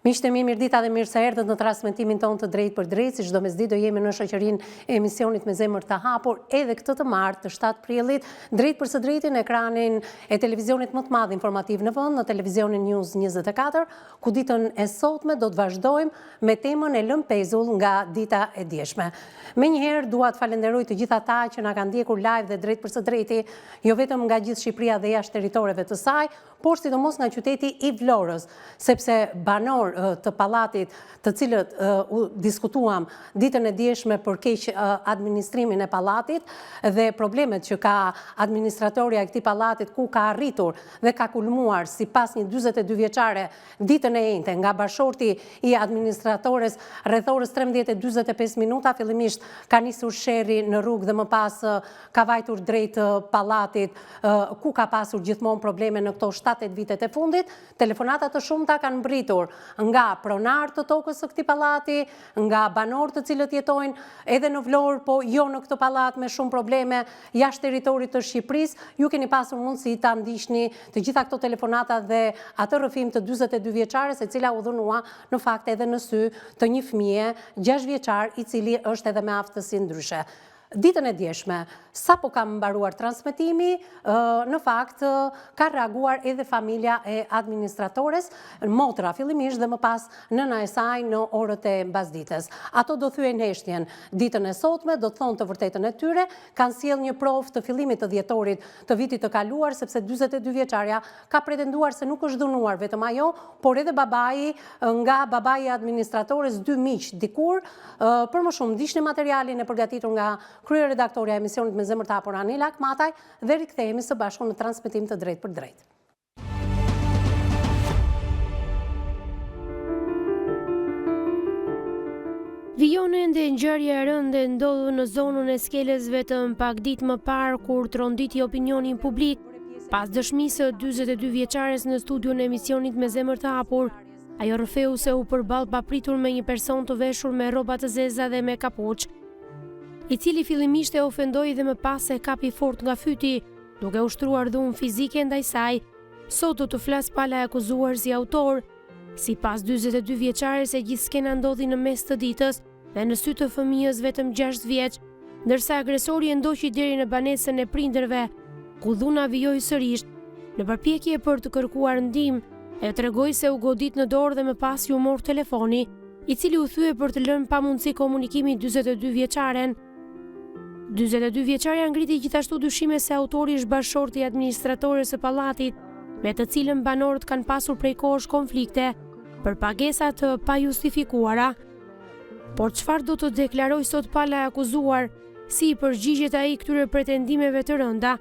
Miqtë e mi, mirëdita dhe mirë se erdhët në transmetimin tonë të drejt për drejt, si çdo mesditë do jemi në shoqërinë e emisionit me zemër të hapur, edhe këtë të martë të 7 prillit, drejt për së drejti në ekranin e televizionit më të madh informativ në vend, në televizionin News 24, ku ditën e sotme do të vazhdojmë me temën e lëmë pezull nga dita e djeshme. Menjëherë dua të falenderoj të gjithë ata që na kanë ndjekur live dhe drejt për së drejti, jo vetëm nga gjithë Shqipëria dhe jashtë territoreve të saj, por sidomos nga qyteti i Vlorës, sepse banor të pallatit, të cilët diskutuam ditën e djeshme për keq administrimin e pallatit dhe problemet që ka administratorja e këtij pallatit, ku ka arritur dhe ka kulmuar sipas një 42 vjeçare ditën e njëjtë nga bashorti i administratores rreth orës 13:45 minuta, fillimisht ka nisur sherri në rrugë dhe më pas ka vajtur drejt pallatit, ku ka pasur gjithmonë probleme në këto 7 vitet e fundit. Telefonata të shumta kanë mbritur nga pronar të tokës së këtij pallati, nga banor të cilët jetojnë edhe në Vlorë, po jo në këtë pallat, me shumë probleme jashtë territorit të Shqipërisë. Ju keni pasur mundësi ta ndiqni të gjitha këto telefonata dhe atë rrëfim të 42 vjeçares, e cila u dhunua në fakt edhe në sy të një fëmie 6 vjeçar, i cili është edhe me aftësi ndryshe. Ditën e djeshme, sa po kam mbaruar transmetimi, në fakt ka reaguar edhe familja e administratores, motra fillimisht dhe më pas nëna e saj në orët e mbasdites. Ato do thyen heshtjen ditën e sotme, do të thonë të vërtetën e tyre, kanë sjell një provë të fillimit të dhjetorit të vitit të kaluar, sepse 42 vjeçarja ka pretenduar se nuk është dhunuar vetëm ajo, por edhe babai, nga babai i administratores, 2 miq dikur. Për më shumë ndiqni materialin e përgatitur nga krye redaktorja e emisionit me zemër të hapur Anila Akmataj dhe rikthehemi së bashku në transmetim të drejt për drejt. Vijone dhe ngjarje e rënde ndodhu në zonën e Skeles vetëm pak ditë më parë, kur tronditi opinionin publik pas dëshmisë së 42 vjeçares në studion e emisionit me zemër të hapur. Ajo rrëfeu se u përball papritur me një person të veshur me rroba të zeza dhe me kapuç, i cili fillimisht e ofendoi dhe më pas e kapi fort nga fyti, duke ushtruar dhunë fizike ndaj saj. Sot do të flas pala e akuzuar si autor. Sipas 42 vjeçares, e gjithë skena ndodhi në mes të ditës dhe në sy të fëmijës vetëm 6 vjeç, ndërsa agresori e ndoqi deri në banesën e prindërve, ku dhuna vijoi sërish. Në përpjekje për të kërkuar ndihmë, e tregoi se u godit në dorë dhe më pas ju mor telefoni, i cili u thye për të lënë pamundësi komunikimi 42 vjeçaren. 42 vjeçarja ngriti gjithashtu dyshime se autori është bashorti i administratores së pallatit, me të cilën banorët kanë pasur prej kohësh konflikte për pagesa të pajustifikuara. Por çfarë do të deklaroj sot pala e akuzuar, si i përgjigjet ai këtyre pretendimeve të rënda,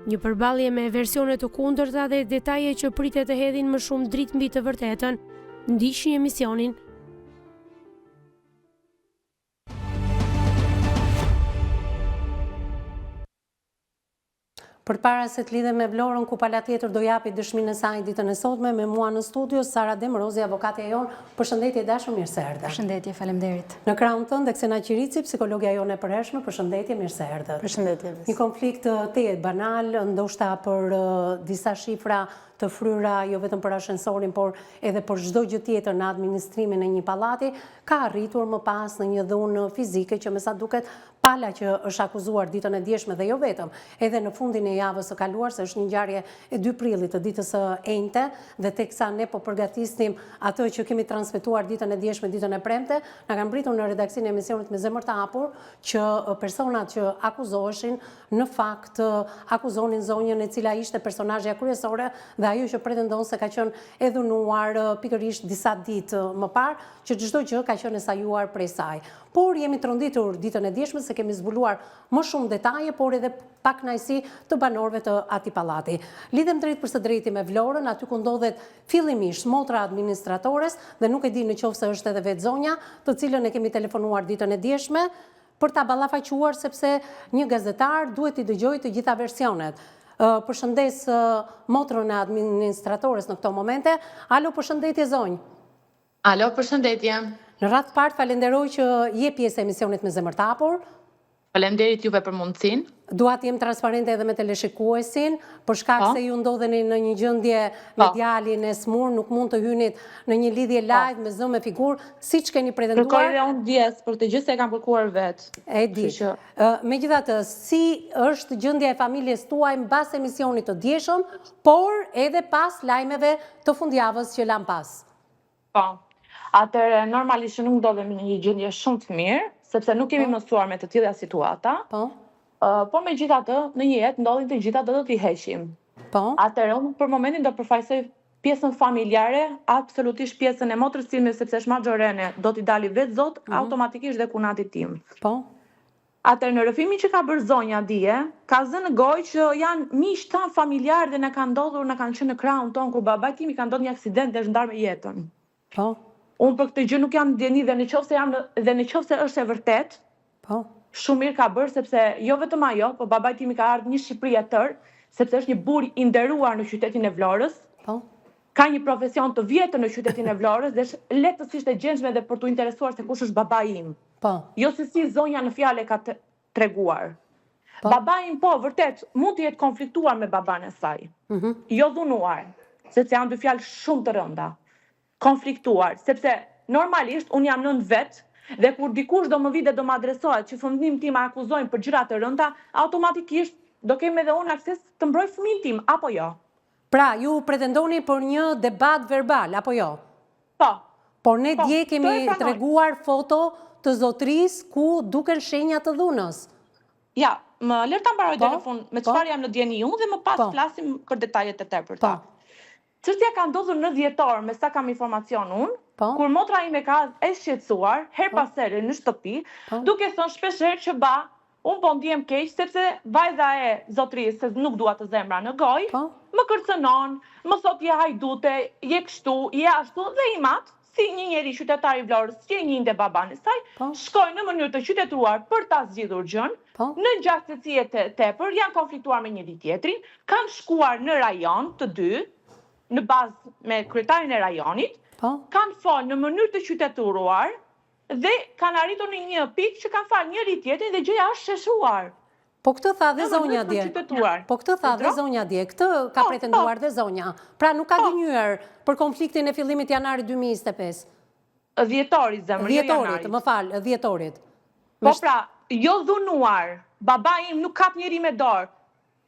një përballje me versione të kundërta dhe detaje që pritet të hedhin më shumë dritë mbi të vërtetën. Ndiqni emisionin. Përpara se të lidhem me Vlorën, ku pala tjetër do japi dëshminë e saj ditën e sotme, me mua në studio Sara Demrozi, avokatja jon. Përshëndetje dashur, mirë se erdhe. Përshëndetje, faleminderit. Në krahun tënd Xena Qirici, psikologja jone e përhershme, përshëndetje, mirë se erdhe. Përshëndetje. Një konflikt të jetë banal, ndoshta për disa shifra të fryra, jo vetëm për ashensorin, por edhe për çdo gjë tjetër në administrimin e një pallati, ka arritur më pas në një dhunë fizike që me sa duket pala që është akuzuar ditën e djeshme dhe jo vetëm, edhe në fundin e javës së kaluar, se është një ngjarje e 2 prillit të ditës së enjte, dhe teksa ne po përgatisnim atë që kemi transmetuar ditën e djeshme, ditën e premte, na kanë mbritur në redaksinë e emisionit me zemër të hapur që personat që akuzoheshin në fakt akuzonin zonjën e cila ishte personazhja kryesore dhe ajo që pretendon se ka qenë e dhunuar pikërisht disa ditë më parë, që çdo gjë ka qenë e sajuar prej saj. Por jemi tronditur ditën e djeshme se kemi zbuluar më shumë detaje, por edhe pak kënaqësi të banorëve të atij pallati. Lidhem drejt për së drejti me Vlorën, aty ku ndodhet fillimisht motra administratores, dhe nuk e di nëse është edhe vetë zonja, të cilën e kemi telefonuar ditën e djeshme për ta ballafaquar, sepse një gazetar duhet i dëgjojë të gjitha versionet. Përshëndes motrën e administratores në këto momente. Alo, përshëndetje zonjë. Alo, përshëndetje. Në radhë parë falenderoj që je pjesë e emisionit me zemër të hapur. Faleminderit juve për mundësinë. Dua të jem transparente edhe me teleshikuesin, për shkak se ju ndodheni në një gjendje me djalin e smur, nuk mund të hynit në një lidhje live me zë me figurë, siç keni pretenduar. Kërkoj dhe unë djes, për të gjithë se e kam kërkuar vetë. E di. Megjithatë, si është gjendja e familjes tuaj mbas emisionit të dieshëm, por edhe pas lajmeve të fundjavës që lan pas? Po. Atëherë normalisht nuk ndodhemi në një gjendje shumë të mirë, sepse nuk kemi mësuar me të tilla situata. Po. Por me gjithatë, në një jetë ndodhin të gjitha do t'i heqim. Po. Atëherë, unë për momentin do përfaqësoj pjesën familjare, absolutisht pjesën e motrës time, sepse është maxhorene, do t'i dali vetë Zot, automatikisht dhe kunati tim. Po. Atëherë, në rrëfimin që ka bërë zonja dje, ka zënë gojë që janë miq tan familjar dhe na kanë ndodhur, na kanë qenë në krahun ton kur babai tim i ka ndodhur një aksident dhe është ndarë me jetën. Po. Unë për këtë gjë nuk jam ndjeni dhe nëse është e vërtet, po. Shumë mirë ka bërë, sepse jo vetëm ajo, po babai timi ka ardhur një Shqipëri e tërë, sepse është një burr i nderuar në qytetin e Vlorës. Po. Ka një profesion të vjetër në qytetin e Vlorës dhe është lehtësisht e gjenjshme dhe për t'u interesuar se kush është babai im. Po. Jo se si zonja në fjalë ka treguar. Babai im po, vërtet, mund të jetë konfliktuar me baban e saj. Jo dhunuar, sepse janë dy fjalë shumë të rënda. Konfliktuar, sepse normalisht unë jam nën vet. Dhe kur dikush do më vide do më adresohet që fëmijën tim ma akuzojnë për gjëra të rënda, automatikisht do kem edhe unë akses të mbroj fëmijën tim, apo jo? Pra, ju pretendoni për një debat verbal, apo jo? Po. Por ne dje kemi treguar foto të zotris ku duken shenja të dhunës. Ja, më lër ta mbaroj telefon me çfarë jam në dieni unë dhe më pas flasim për detajet e tepërta. Çështja ka ndodhur në dhjetor, me sa kam informacion unë, kur motra ime ka e shqetësuar, her pas here në shtëpi, duke thënë shpeshherë që unë po ndiem keq, sepse vajza e zotrisë, se nuk dua të zemra në gojë, më kërcënon, më thot je hajdute, je kështu, je ashtu, dhe i mat, si një njeri qytetar i Vlorës, që e njinte baban e saj, shkojnë në mënyrë të qytetruar për ta zgjidhur gjën, në gjaktësie të tepër, janë konfliktuar me njëri tjetrin, kanë shkuar në rajon të dy, në bazë me kryetarin e rajonit, kanë folë në mënyrë të qytetruar dhe kanë arritur në një pikë që kanë falë njëri tjetrin dhe gjëja është sheshuar. Po këtë tha dhe zonja dje. Po këtë tha dhe zonja dje. Këtë ka pretenduar dhe zonja. Pra nuk ka gënyer për konfliktin e fillimit janarit 2025. Dhjetorit, zemër, jo janarit. Dhjetorit, më falë, dhjetorit. Po pra, jo dhunuar, baba im nuk kap njëri me dorë.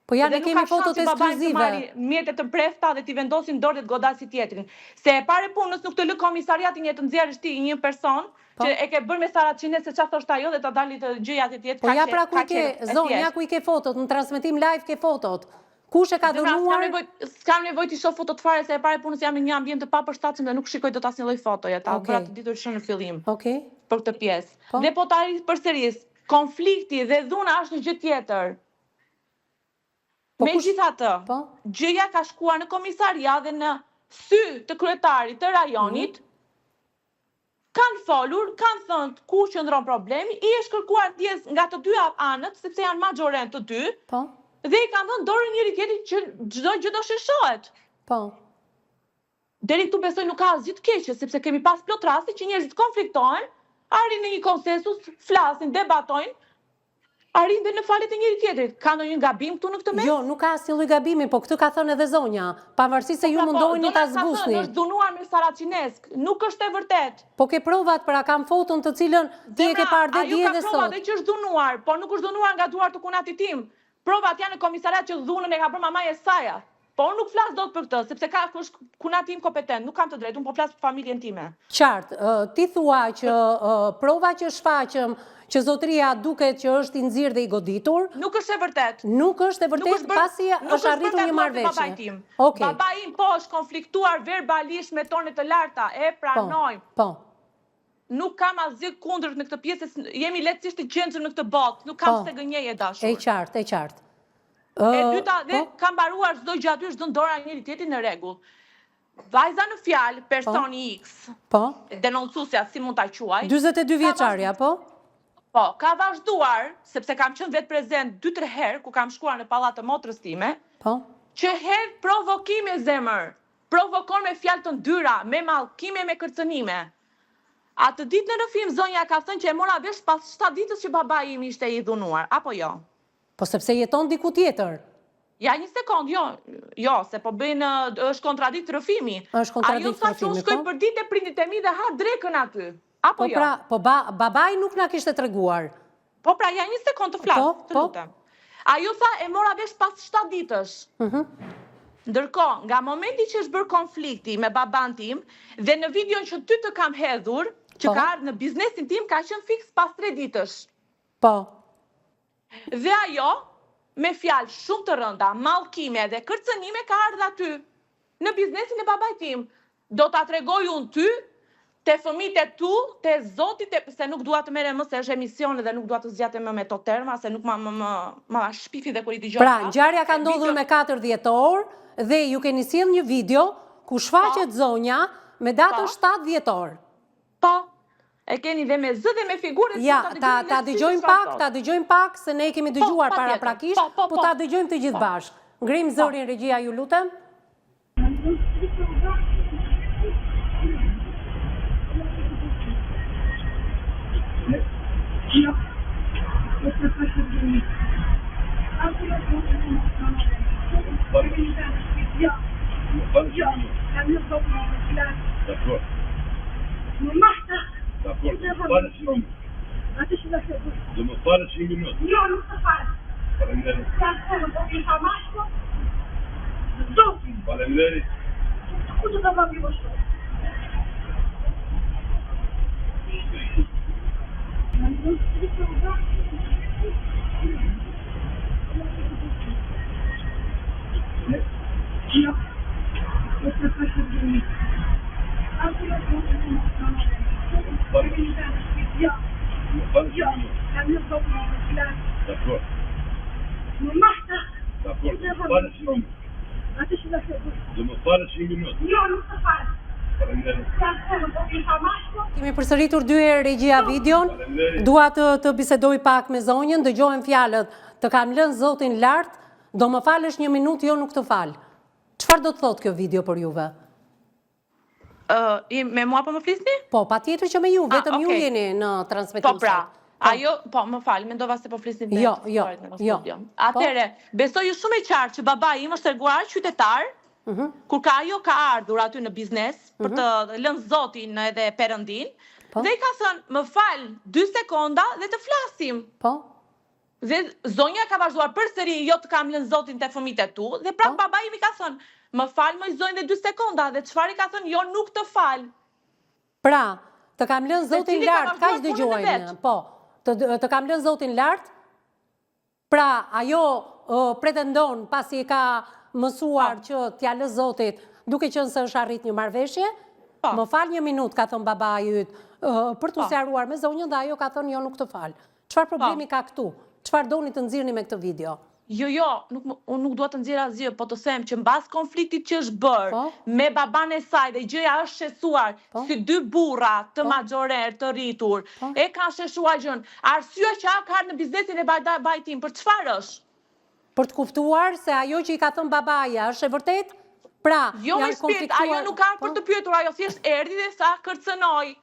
Po ja ne kemi fotot ekskluzive. Mjetet të prefta dhe t'i vendosin dorë dhe të godasi tjetrin. Se e pare punës nuk të lë komisariatin një të nxjerrësh ti një person që e ke bërë me Saracine se çfarë thoshte ajo dhe ta dali të gjëjat e tjetër. Po ja pra ku i ke, zonja, ku i ke fotot, në transmetim live ke fotot. Kush e ka dënuar? S'kam nevojë të shoh fotot fare se e pare punës jam në një ambient të papërshtatshëm dhe nuk shikoj dot asnjë lloj fotoje, ta bëra të ditur që në fillim. Okej. Për këtë pjesë. Dhe po ta arrit përsëris, konflikti dhe dhuna është një gjë tjetër. Megjithatë, gjëja ka shkuar në komisariat dhe në sy të kryetarit të rajonit, kanë folur, kanë thënë ku qëndron problemi, i është kërkuar ndjes nga të dy anët, sepse janë maxhoren të dy, dhe i kanë dhënë dorë njëri tjetrit që çdo gjë do sheshohet. Deri këtu besoj nuk ka asgjë të keqe, sepse kemi pas plot raste që njerëzit konfliktohen, arrin në një konsensus, flasin, debatojnë, arrin dhe në falet e njëri tjetrit. Ka ndonjë gabim këtu në këtë mes? Jo, nuk ka asnjë lloj gabimi, po këtë ka thënë edhe zonja, pavarësisht se ju mundoheni ta zbusni. Është dhunuar me Saracinesk, nuk është e vërtet. Po ke provat, pra kam foton të cilën ti e ke parë dhe dje dhe sot. Ajo ka provat që është dhunuar, po nuk është dhunuar nga duart të kunatit tim. Provat janë në komisariat që dhunën e ka bërë mamaja e saj. Po unë nuk flas dot për këtë, sepse ka është kunati im kompetent, nuk kam të drejtë, unë po flas për familjen time. Qartë, ti thua që prova që shfaqëm që zotria duket që është i nxirr dhe i goditur. Nuk është e vërtet. Nuk është e vërtet pasi është arritur një marrëveshje. Babai im po është konfliktuar verbalisht me tone të larta, e pranojmë. Po. Nuk kam asgjë kundërt në këtë pjesë, jemi lehtësisht të gjendur në këtë botë, nuk kam se gënjej e dashur. E qartë, e qartë. E dyta, dhe kam mbaruar çdo gjë aty, çdo dora njëri tjetrit në rregull. Vajza në fjalë, personi X. Denoncuesja, si mund ta quaj? 42 vjeçaria, po? Po, ka vazhduar, sepse kam qenë vetë prezent 2-3 herë, ku kam shkuar në pallat të motrës time, që hedh provokime zemër, provokon me fjalë të ndyra, me mallkime, me kërcënime. Atë ditë në rrëfim zonja ka thënë që e mora vesh pas 7 ditës që babai im ishte i dhunuar, apo jo? Po sepse jeton diku tjetër. Ja, një sekond, jo, se po bëjnë, është kontradikt rëfimi. Është kontradikt rëfimi, Ajo sa që unë shkoj për ditë e prindit e mi dhe ha drekën aty. Apo jo? Po babaj nuk na kishte treguar. Po pra, ja një sekond të flasë, të lutem. Ajo sa e mora vesh pas 7 ditësh. Ndërkohë, nga momenti që është bërë konflikti me baban tim, dhe në videon që ty të kam hedhur, që ka ardhur në biznesin tim, ka qenë fiks pas 3 ditësh. Po. Dhe ajo, me fjalë shumë të rënda, mallkime dhe kërcënime ka ardhur aty, në biznesin e babait tim. Do ta tregoj unë ty, te fëmijët e tu, te Zoti, se nuk dua të merrem më se është emision dhe nuk dua të zgjatem më me to terma, se nuk ma shpifi dhe kur i dëgjoj. Pra, ngjarja ka ndodhur me 4 dhjetor dhe ju keni sjell një video ku shfaqet zonja me datën 7 dhjetor. Po. E keni dhe me zë dhe me figurët. Ja, ta dëgjojmë pak, se ne kemi dëgjuar paraprakisht, po ta dëgjojmë të gjithë bashkë. Ngrim zërin regjia, ju lutem. Dakor, do më falë 5 minutë. Do më falë 5 minutë. Jo, nuk të falë. Faleminderit. Do të isha mashko. Zotin. Faleminderit. Ku të bëmë një mështu? Jo. Nuk të falë 5 minutë. Dakor. Dakor, do më falë 5 minutë. Do më falë 5 minutë. Jo, nuk të falë. Kemi përsëritur 2 herë regjia videon. Dua të bisedoj pak me zonjën, dëgjohen fjalët. Të kam lënë Zotin lart, do më falësh 1 minutë, jo nuk të fal. Çfarë do të thotë kjo video për juve? Me mua po më flisni? Po, patjetër që me ju, vetëm ju jeni në transmetim. Po pra, ajo, po më fal, mendova se po flisni me Jo. Atëre, besoj shumë e qartë që babai im është treguar qytetar, kur ajo ka ardhur aty në biznes për të lënë Zotin edhe Perëndin, dhe i ka thënë, më fal 2 sekonda dhe të flasim. Po. Dhe zonja ka vazhduar përsëri, jo të kam lënë Zotin te fëmijët e tu, dhe prapë babai im i ka thënë, më fal më zonjë dhe 2 sekonda, dhe çfarë i ka thënë, jo nuk të fal. Pra, të kam lënë Zotin lart, kaq dëgjojnë. Po, të kam lënë Zotin lart. Pra, ajo pretendon pasi e ka mësuar që t'ja lë Zotit, duke qenë se është arrit një marrëveshje. Më fal 1 minutë, ka thënë babai yt, për t'u sqaruar me zonjën, dhe ajo ka thënë jo nuk të fal. Çfarë problemi ka këtu? Çfarë doni të nxirrni me këtë video? Jo, unë nuk dua të nxjerr asgjë, po të them që mbas konfliktit që është bërë me baban e saj dhe gjëja është shesuar si 2 burra të majorer të rritur, e kanë sheshuar gjën. Arsyeja që ka në biznesin e babait tim, për çfarë është? Për të kuptuar se ajo që i ka thënë babaja është e vërtet? Pra, jo me shpirt, ajo nuk ka për të pyetur, ajo thjesht erdhi dhe sa kërcënoi.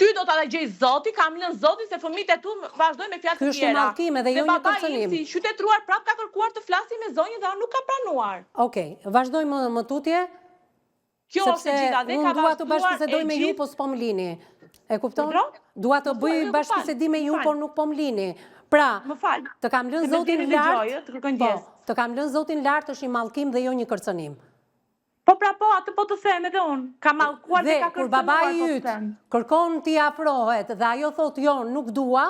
Ty do ta gjej Zoti, kam lënë Zotin se fëmijët e tu vazhdojnë me fjalë të tjera. Ky është mallkim edhe jo një kërcënim. Si qytetruar prap ka kërkuar të flasi me zonjën dhe nuk ka pranuar. Okej, vazhdojmë më tutje. Kjo është gjitha dhe ka vazhduar. Unë dua të bashkëbisedoj me ju, po s'po më lini. E kupton? Dua të bëj bashkëbisedim me ju, por nuk po më lini. Pra, të kam lënë Zotin lart. Të kam lënë Zotin lart është një mallkim dhe jo një kërcënim. Po pra po, atë po të them edhe unë, ka mallkuar dhe ka kërcënuar. Dhe kur babai yt kërkon t'i afrohet dhe ajo thotë jo, nuk dua,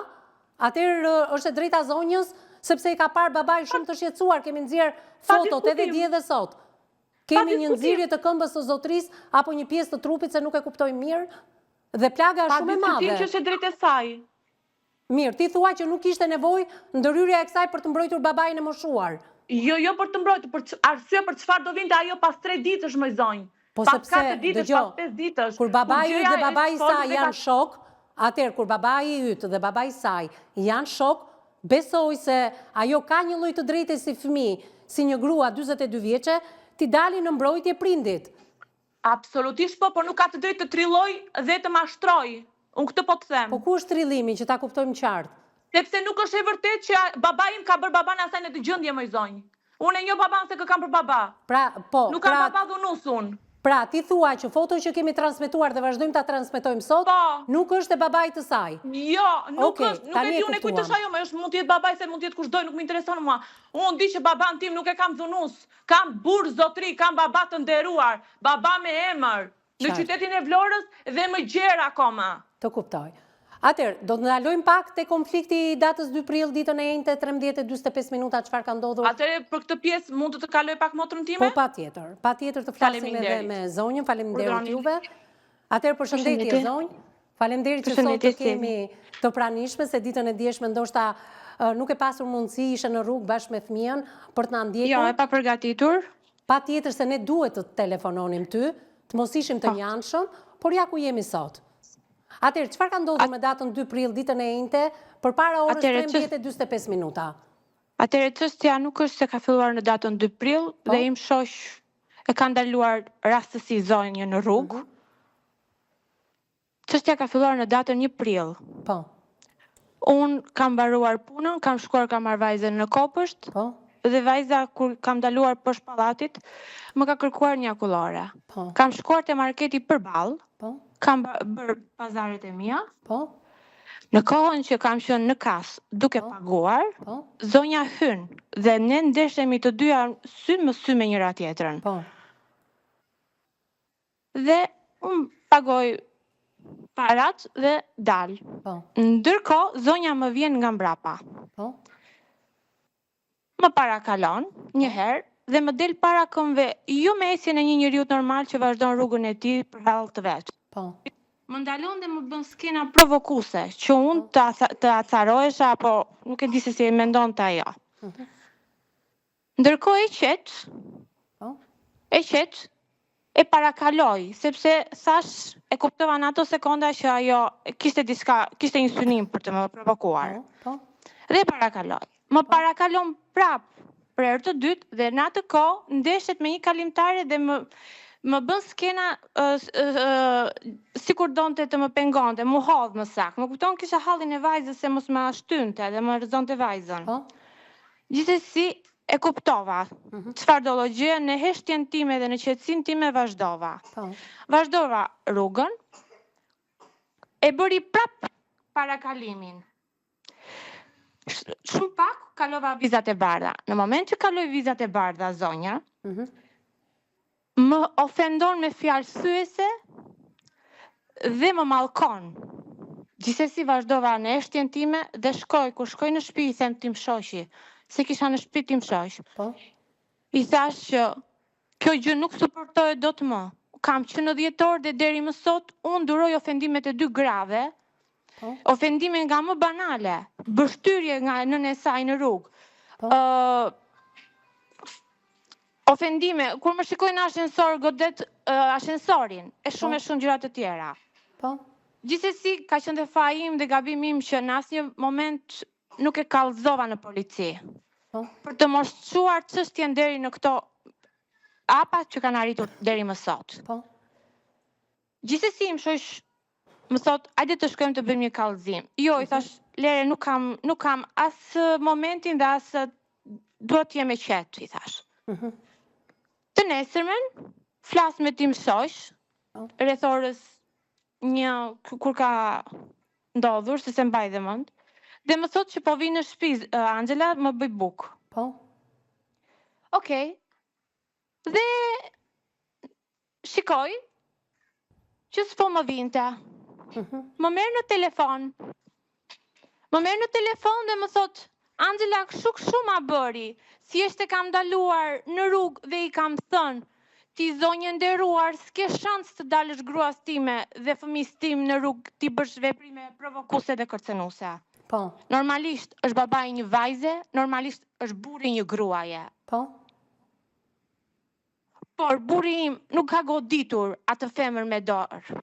atëherë është e drejta zonjës, sepse i ka parë babai shumë të shqetësuar, kemi nxjerr fotot edhe dje dhe sot. Kemi një nxirje të këmbës së zotrisë apo një pjesë të trupit se nuk e kuptoj mirë dhe plaga është shumë e madhe. Pa diskutim që është e drejtë e saj. Mirë, ti thua që nuk ishte nevojë ndërhyrja e kësaj për të mbrojtur babain e moshuar. Jo, për të mbrojtur, për arsye për çfarë do vinte ajo pas 3 ditësh më zonjë. Po sepse, dëgjoj, kur babai yt dhe babai i saj janë shok, atëherë kur babai yt dhe babai i saj janë shok, besoj se ajo ka një lloj të drejtës si fëmijë, si një grua 42 vjeçe, ti dali në mbrojtje prindit. Absolutisht po, por nuk ka të drejtë të trilloj dhe të mashtroj. Unë këtë po të them. Po ku është trillimi që ta kuptojmë qartë? Sepse nuk është e vërtet që baba im ka bërë baban e asaj në të gjendje më i zonjë. Unë e njoh baban se kë kam për baba. Nuk kam baba dhunus unë. Pra, ti thua që foto që kemi transmetuar dhe vazhdojmë ta transmetojmë sot, nuk është e babait të saj. Jo, nuk është, nuk e di unë kujt është ajo, më mund të jetë babai se mund të jetë kushdoj, nuk më intereson mua. Unë di që baban tim nuk e kam dhunus. Kam burr zotri, kam baba të nderuar, baba me emër, në qytetin e Vlorës dhe më gjerë akoma. Të kuptoj. Atëherë, do të ndalojmë pak te konflikti i datës 2 prill ditën e njëjtë 13:45 minuta çfarë ka ndodhur. Atëherë për këtë pjesë mund të kaloj pak motrën time? Po patjetër. Patjetër të flasim edhe me zonjën. Faleminderit juve. Atëherë përshëndetje zonjë. Faleminderit që sot të kemi të pranishme se ditën e dieshme ndoshta nuk e pasur mundësi, ishe në rrugë bashkë me fëmijën për të na ndjekur. Jo, e pa përgatitur. Patjetër se ne duhet të telefononim ty, të mos ishim të njanshëm, por ja ku jemi sot. Atëherë, çfarë ka ndodhur me datën 2 prill ditën e njëjtë përpara orës 13:45 minuta? Atëherë çështja nuk është se ka filluar në datën 2 prill dhe im shoq e ka ndaluar rastësi zonjën në rrugë. Çështja ka filluar në datën 1 prill. Po. Unë kam mbaruar punën, kam shkuar kam marr vajzën në Kopësht. Po. Dhe vajza kur kam ndaluar poshtë pallatit, më ka kërkuar një akullore. Po. Kam shkuar te marketi përballë. Po. Kam bërë pazaret e mia. Po. Në kohën që kam qenë në kasë duke paguar, zonja hyn dhe ne ndeshemi të dyja sy më sy me njëra tjetrën. Po. Dhe unë pagoj parat dhe dal. Po. Ndërkohë zonja më vjen nga mbrapa. Po. Më parakalon një herë dhe më del para këmbëve, jo me esjen e një njeriu normal që vazhdon rrugën e tij për hall të vet. Po. Më ndalon dhe më bën skena provokuese, që unë të acarohesha, apo nuk e di se si e mendonte ajo. Ndërkohë e qet, e parakaloj, sepse thash e kuptova në ato sekonda që ajo kishte një synim për të më provokuar. Dhe parakaloj. Më parakalon prap për herë të dytë dhe në atë kohë ndeshet me një kalimtare dhe më bën skena sikur donte të më pengonte, më hodh më saktë. Më kupton kisha hallin e vajzës se mos më ashtynte dhe më rrezonte vajzën. Gjithsesi e kuptova çfarë do llogje në heshtjen time dhe në qetësinë time vazhdova. Vazhdova rrugën, e bëri prap parakalimin. Shumë pak kalova vizat e bardha. Në moment që kaloj vizat e bardha zonja, më ofendon me fjalë thyese dhe më mallkon. Gjithsesi vazhdova në heshtjen time dhe kur shkoj në shtëpi i them tim shoqi, se kisha në shtëpi tim shoq. I thash që kjo gjë nuk suportohet dot më. Kam që në 10 orë dhe deri më sot unë duroj ofendimet e 2 grave. Ofendime nga më banale, bështyrje nga nën e saj në rrugë. Ofendime, kur më shikoj në ashensor, godet ashensorin, e shumë gjëra të tjera. Gjithsesi, ka qenë dhe faji im dhe gabimi im që në asnjë moment nuk e kallëzova në polici. Për të mos çuar çështjen deri në këto apa që kanë arritur deri më sot. Gjithsesi, më shoq më thot, hajde të shkojmë të bëjmë një kallëzim. Jo, i thash, Lere, nuk kam as momentin dhe as duhet jem e qetë, i thash. Të nesërmen, flas me tim shoq, rreth orës 1 kur ka ndodhur, se se mbaj dhe mend, dhe më thot që po vi në shtëpi, Angela, më bëj bukë. Okej. Dhe shikoj që s'po më vinte. Më merr në telefon. Dhe më thot, Angela, kështu ma bëri. Thjesht e kam ndaluar në rrugë dhe i kam thënë, ti zonjë nderuar, s'ke shans të dalësh gruas time dhe fëmijës tim në rrugë ti bësh veprime provokuese dhe kërcënuese. Normalisht është babai një vajze, normalisht është burri një gruaje. Por burri im nuk ka goditur atë femër me dorë.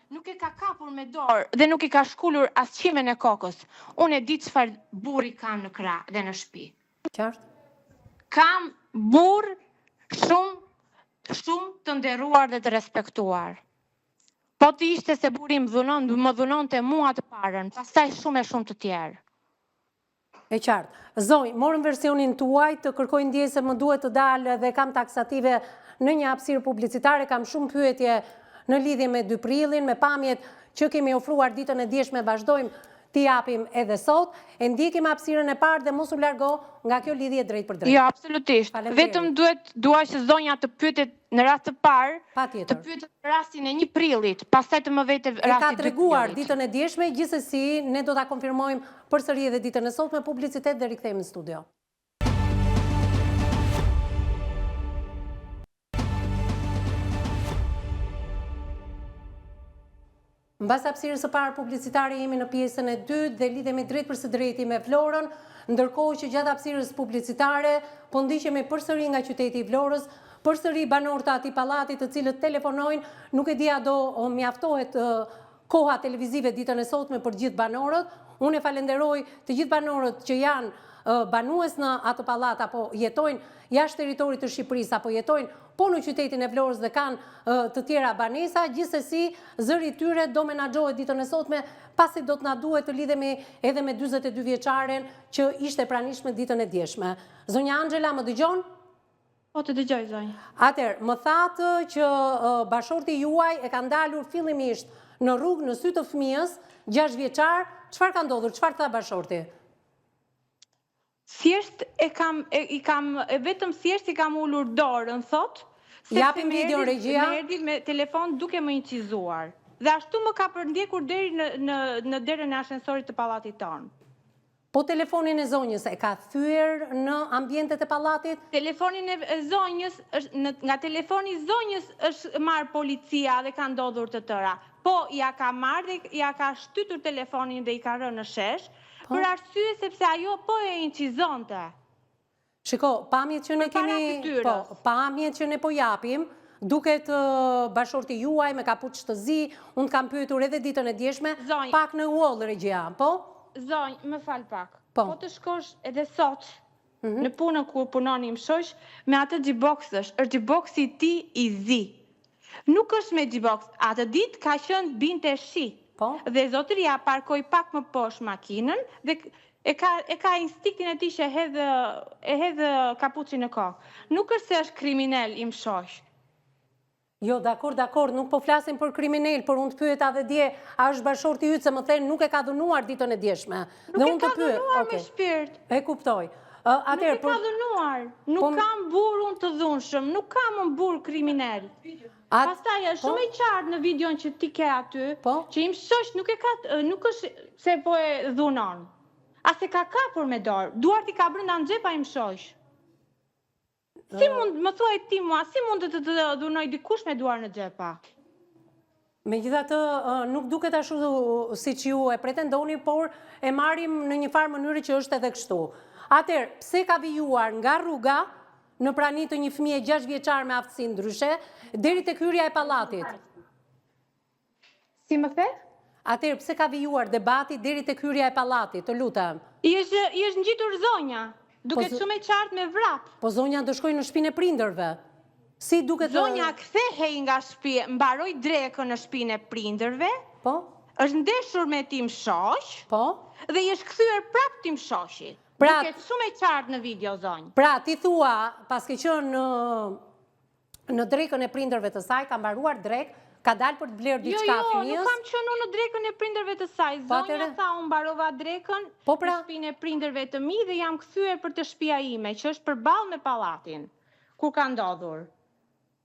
Nuk e ka kapur me dorë dhe nuk i ka shkullur as qimen e kokës. Unë e di çfarë burri kam në krah dhe në shtëpi. Kam burr shumë të nderuar dhe të respektuar. Po të ishte se burri më dhunonte mua të parën, pastaj shumë të tjerë. E qartë. Zonjë, morëm versionin tuaj, të kërkoj ndjesë se më duhet të dalë dhe kam taksative në një hapësirë publicitare, kam shumë pyetje në lidhje me 2 prilin, me pamjet që kemi ofruar ditën e djeshme, vazhdojmë t'i japim edhe sot, e ndjekim hapësirën e parë dhe mos u largo nga kjo lidhje drejt për drejt. Jo, absolutisht. Vetëm dua që zonja të pyetet në rast të parë, të pyetet rastin e 1 prillit, pastaj të më vete rastin e 2 prillit. E ka treguar ditën e djeshme, gjithsesi ne do ta konfirmojmë përsëri edhe ditën e sotme me publicitet dhe rikthehemi në studio. Mbas hapësirës së parë publicitare jemi në pjesën e dytë dhe lidhemi drejt për së drejti me Florën, ndërkohë që gjatë hapësirës publicitare po ndiqemi përsëri nga qyteti i Florës, përsëri banorët e atij pallati të cilët telefonojnë, nuk e di a do mjaftohet koha televizive ditën e sotme për gjithë banorët. Unë e falenderoj të gjithë banorët që janë banues në atë pallat apo jetojnë jashtë territorit të Shqipërisë apo jetojnë po në qytetin e Florës dhe kanë të tjera banesa, gjithsesi zëri i tyre do menaxhohet ditën e sotme, pasi do të na duhet të lidhemi edhe me 42 vjeçaren që ishte pranishme ditën e djeshme. Zonja Angela, më dëgjon? Po, të dëgjoj, zonjë. Atëherë, më thatë që bashorti juaj e ka ndalur fillimisht në rrugë në sy të fëmijës, 6 vjeçar, çfarë ka ndodhur? Çfarë tha bashorti? Thjesht vetëm thjesht i kam ulur dorën, thot. Japim video regjia. Më erdhi me telefon duke më incizuar. Dhe ashtu më ka përndjekur deri në derën e ashensorit të pallatit tonë. Po telefonin e zonjës e ka thyer në ambientet e pallatit? Telefonin e zonjës, nga telefoni i zonjës është marrë policia dhe ka ndodhur të tëra. Po ja ka marrë dhe ja ka shtytur telefonin dhe i ka rënë në shesh, për arsye sepse ajo po e incizonte. Shiko, pamjet që ne kemi, pamjet që ne po japim, duket bashorti juaj me kapuç të zi, unë kam pyetur edhe ditën e djeshme, pak në uoll regjia, po? Zonjë, më fal pak. Po të shkosh edhe sot në punën kur punonim shosh, me atë G-box është G-boxi i ti i zi. Nuk është me G-box, atë ditë ka qenë binte shi. Dhe zotëria parkoj pak më poshtë makinën dhe e ka instiktin e tij që e hedhë kapuçin në kokë. Nuk është se është kriminal im shosh. Jo, dakor, nuk po flasim për kriminal, por unë të pyeta dhe dje, a është bashorti yt se më thënë nuk e ka dhunuar ditën e djeshme. Nuk e ka dhunuar me shpirt. E kuptoj. Nuk e ka dhunuar. Nuk kam burr unë të dhunshëm, nuk kam unë burr kriminal. Pastaj është shumë i qartë në videon që ti ke aty, që im shosh nuk është se po e dhunon. As e ka kapur me dorë, duart i ka brenda në xhepa im shosh. Si mund, më thuaj ti mua, si mund të dhunoj dikush me duar në xhepa? Megjithatë, nuk duket ashtu siç ju e pretendoni, por e marrim në një farë mënyrë që është edhe kështu. Atëherë, pse ka vijuar nga rruga në prani të një fëmije 6 vjeçar me aftësi ndryshe, deri tek hyrja e pallatit? Si më the? Atëherë, pse ka vijuar debati deri tek hyrja e pallatit, të lutem? I është ngjitur zonja, duket shumë e qartë me vrap. Po zonja do shkojë në shtëpinë e prindërve. Si duket zonja kthehej nga shtëpia, mbaroi drekën në shtëpinë e prindërve? Po. Është ndeshur me tim shosh? Po. Dhe i është kthyer prap tim shoshit. Duket shumë e qartë në video, zonjë. Pra, ti thua, paske qenë në drekën e prindërve të saj, ka mbaruar drek, ka dalë për të blerë diçka fëmijës? Jo, nuk kam qenë në drekën e prindërve të saj. Zonja tha, unë mbarova drekën në shtëpinë e prindërve të mi dhe jam kthyer për të shtëpia ime, që është përballë me pallatin, ku ka ndodhur.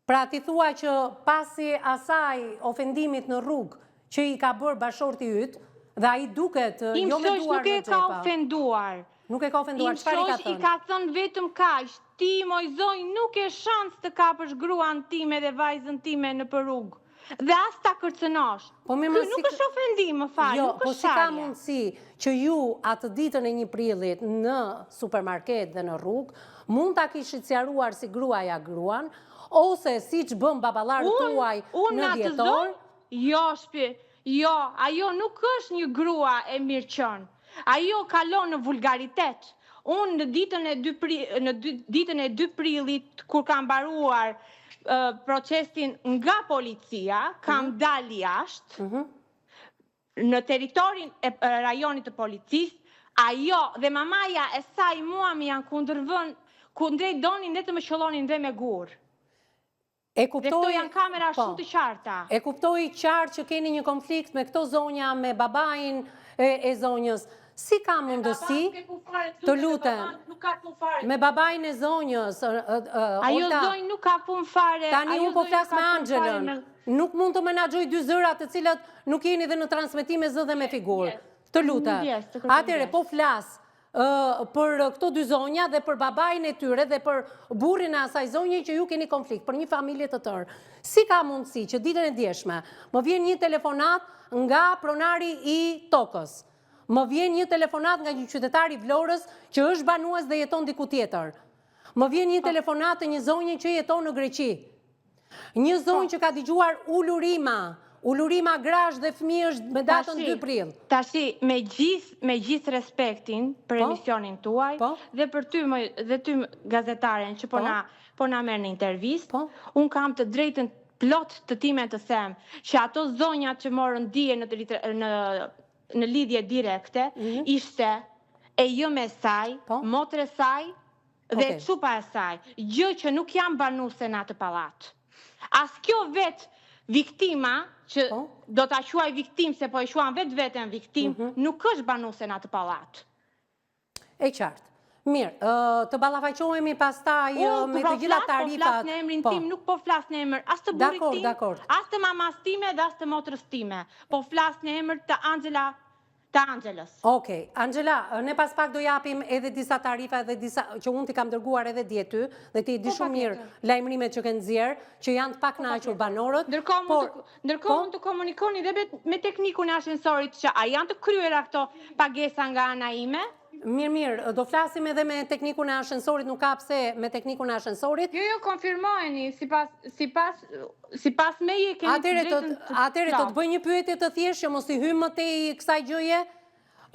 Pra, ti thua që pasi asaj ofendimit në rrugë që i ka bërë bashorti yt, dhe ai duket jo me duar në xhepa. Im shosh nuk e ka ofenduar. Nuk e ka ofenduar, çfarë i ka thënë? I ka thënë vetëm kaq, ti moj zonjë nuk e shans të kapësh gruan time dhe vajzën time në rrugë. Dhe as ta kërcënosh. Nuk është ofendim, më fal, nuk është sharje. Po si ka mundësi që ju atë ditën e 1 prillit në supermarket dhe në rrugë mund ta kishit sqaruar si gruaja gruan, ose siç bën baballarët tuaj në dhjetor? Jo, ajo nuk është një grua e mirëqen. Ajo kalon në vulgaritet. Unë në ditën e 2 prillit, kur kam mbaruar procesin nga policia, kam dalë jashtë në territorin e rajonit të policisë, Ajo dhe mamaja e saj mua më janë kundërvën, kundrejt donin dhe të më qëllonin dhe me gur. Dhe këto janë kamera shumë të qarta. E kuptoj qartë që keni një konflikt me këto zonja, me babain e zonjës. Si ka mundësi, të lutem, me babain e zonjës, ajo zonjë nuk ka punë fare. Tani unë po flas me Angelën. Nuk mund të menaxhoj dy zëra të cilat nuk jeni dhe në transmetim me zë dhe me figurë. Të lutem. Atëre po flas për këto dy zonja dhe për babain e tyre dhe për burrin e asaj zonje që ju keni konflikt, për një familje të tërë. Si ka mundësi që ditën e djeshme më vjen një telefonat nga pronari i tokës, më vjen një telefonat nga një qytetar i Vlorës që është banues dhe jeton diku tjetër, më vjen një telefonat të një zonje që jeton në Greqi, një zonjë që ka dëgjuar Ulurima Grash dhe fëmijë është me datën 2 prill. Tashi, me gjithë respektin për emisionin tuaj dhe për ty gazetaren që po na merr në intervistë, unë kam të drejtën plot të time të them që ato zonjat që morën dije në lidhje direkte ishte e jo me saj, motre saj dhe çupa e saj, gjë që nuk jam banuese në atë pallat. As kjo vetë viktima, që do ta quaj viktim, se po e quan vetë viktim, nuk është banuese në atë pallat. E qartë. Mirë, të ballafaqohemi pastaj me të gjitha tarifat. Po flas në emrin tim, nuk po flas në emër as të burrit tim, as të mamas time dhe as të motrës time. Po flas në emër të Angelës. Okej, Angela, ne pas pak do japim edhe disa tarifa edhe disa që unë t'i kam dërguar edhe dje ty dhe ti di shumë mirë lajmërimet që ke nxjerr, që janë të pakënaqur banorët. Ndërkohë mund të komunikoni dhe me teknikun e ashensorit që a janë të kryera këto pagesa nga ana ime? Mirë, do flasim edhe me teknikun e ashensorit, nuk ka pse me teknikun e ashensorit. Jo, konfirmojeni, sipas meje keni drejtën të Atëre, të bëj një pyetje të thjeshtë që mos i hymë më tej kësaj gjëje.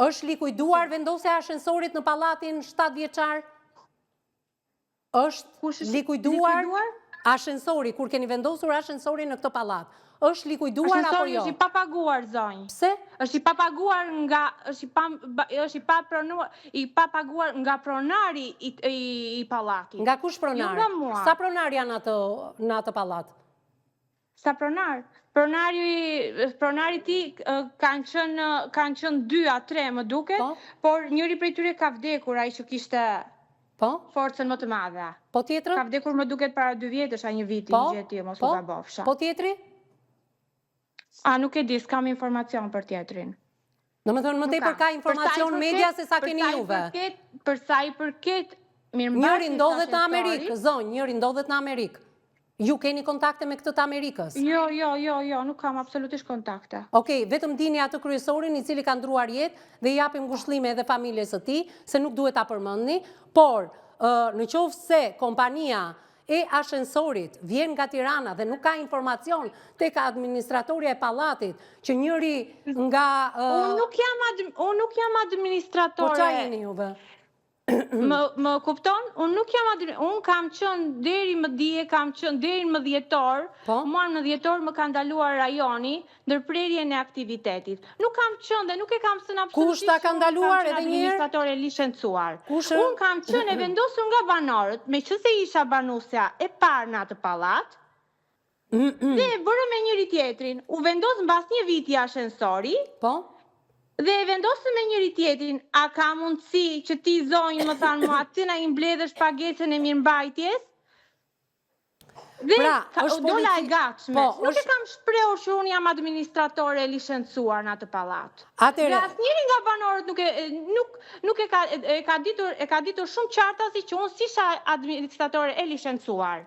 Është likuiduar vendosja e ashensorit në pallatin 7 vjeçar? Është likuiduar ashensori, kur keni vendosur ashensorin në këtë pallat? Është likuiduar apo jo? Është i papaguar, zonjë. Pse? Është i papaguar nga pronari i pallatit. Nga kush pronar? Sa pronar janë në atë pallat? Sa pronar? Pronari ti kanë qenë 2 a 3 më duket, por njëri prej tyre ka vdekur, ai që kishte forcën më të madhe. Po tjetri? Ka vdekur më duket para 2 vjetësh, a 1 viti, gjeti, mos u gabofsha. Po tjetri? Nuk e di, s'kam informacion për tjetrin. Në më thënë më tepër ka informacion media se sa keni juve. Për sa i përket mirëmbajtjes njëri ndodhet në Amerikë, zonjë, njëri ndodhet në Amerikë. Ju keni kontakte me këtë të Amerikës? Jo, nuk kam absolutisht kontakte. Okej, vetëm dini atë kryesorin i cili ka ndruar jetë dhe i japim ngushëllime edhe familjes së tij, se nuk duhet ta përmendni, por në qoftë se kompania e ashensorit vjen nga Tirana dhe nuk ka informacion tek administratorja e pallatit që njëri nga... Unë nuk jam administratore. Po qa jeni juve? Më kupton? Unë kam qënë deri më dje, kam qënë deri më dhjetor, mua në dhjetor më ka ndaluar rajoni ndërprerjen e aktivitetit. Nuk kam qënë dhe nuk e kam sënë absolutisht. Kush ta ka ndaluar edhe njërë? Administratore licencuar. Unë kam qënë e vendosur nga banorët, me që se isha banusja e parë në atë pallat, dhe bërë me njëri tjetrin, u vendos në bas një viti ashensori, dhe e vendosë me njëri tjetrin, a ka mundësi që ti zonjë më thanë mua, ti na i mbledhësh pagesën e mirëmbajtjes? Dhe dola e gatshme. Nuk e kam shprehur që unë jam administratore e licencuar në atë pallat. Dhe asnjëri nga banorët nuk e ka ditur shumë qarta si që unë s'isha administratore e licencuar.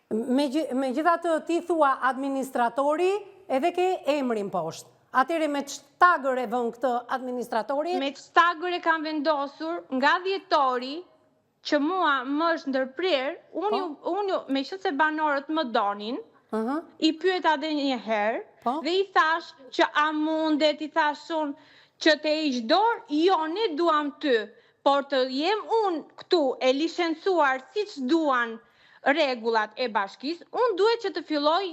Megjithatë ti thua administratori edhe ke emrin poshtë. Atëre me shtagër e vën këtë administratorin? Me shtagër e kam vendosur nga dhjetori që mua më është ndërprer, unë me që se banorët më donin, i pyeta dhe një herë, dhe i thash që a mundet, i thash unë që të ish dorë, jo, ne duam ty, por të jem unë këtu e licencuar si që duan rregullat e bashkisë, unë duhet që të filloj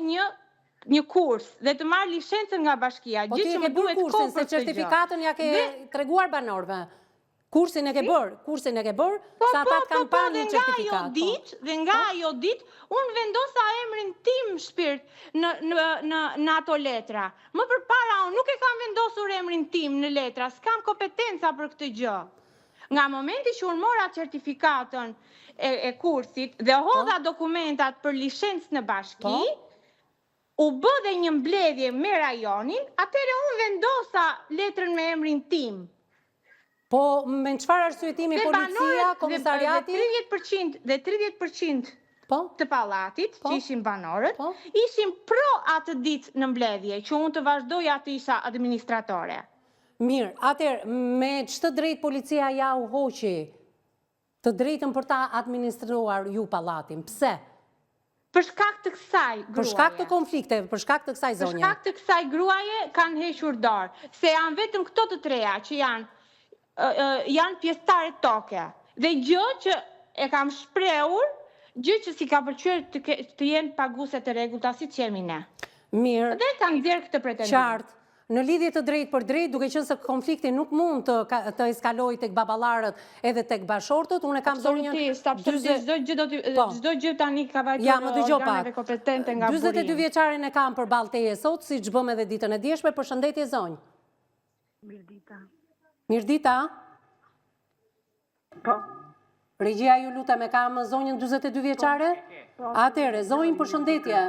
një kurs dhe të marrë licencën nga bashkia, gjithë që më duhet kohë për se certifikatën ja ke treguar banorëve. Kursin e ke bërë, sa ata të kanë parë një certifikat. Dhe nga ajo ditë, unë vendosa emrin tim shpirt në ato letra. Më përpara unë nuk e kam vendosur emrin tim në letra, s'kam kompetenca për këtë gjë. Nga momenti që unë mora certifikatën e kursit dhe hodha dokumentat për licencë në bashki, u bë dhe një mbledhje me rajonin, atëherë unë vendosa letrën me emrin tim. Po, me në qëfar arsyetimi policia, komisariati? Dhe 30% të palatit, që ishim banorët, ishim pro atë ditë në mbledhje, që unë të vazhdoj atë isha administratore. Mirë, atër, me qëtë drejt policia ja u hoqi të drejtën për ta administruar ju palatin? Pse? Për shkak të kësaj gruaje. Për shkak të konflikte, për shkak të kësaj zonje. Për shkak të kësaj gruaje kanë hequr dorë, se janë vetëm këto të treja që janë pjesëtare toke. Dhe gjë që e kam shprehur, gjë që si ka pëlqyer të jenë paguese të rregullta siç jemi ne. Mirë. Dhe kanë nxjerr këtë pretendim. Qartë. Në lidhje të drejt për drejt, duke qenë se konflikti nuk mund të eskaloj tek baballarët edhe tek bashortët, unë kam zonjën... Çdo gjë tani ka vajtur organeve kompetente nga burimi. 42 vjeçarin e kam për ballteje sot, siç bëm edhe ditën e djeshme. Përshëndetje zonjë. Mirdita. Mirdita? Po. Regjia, ju lutem, e kam zonjën 42 vjeçare? Atëre, zonjë, përshëndetje.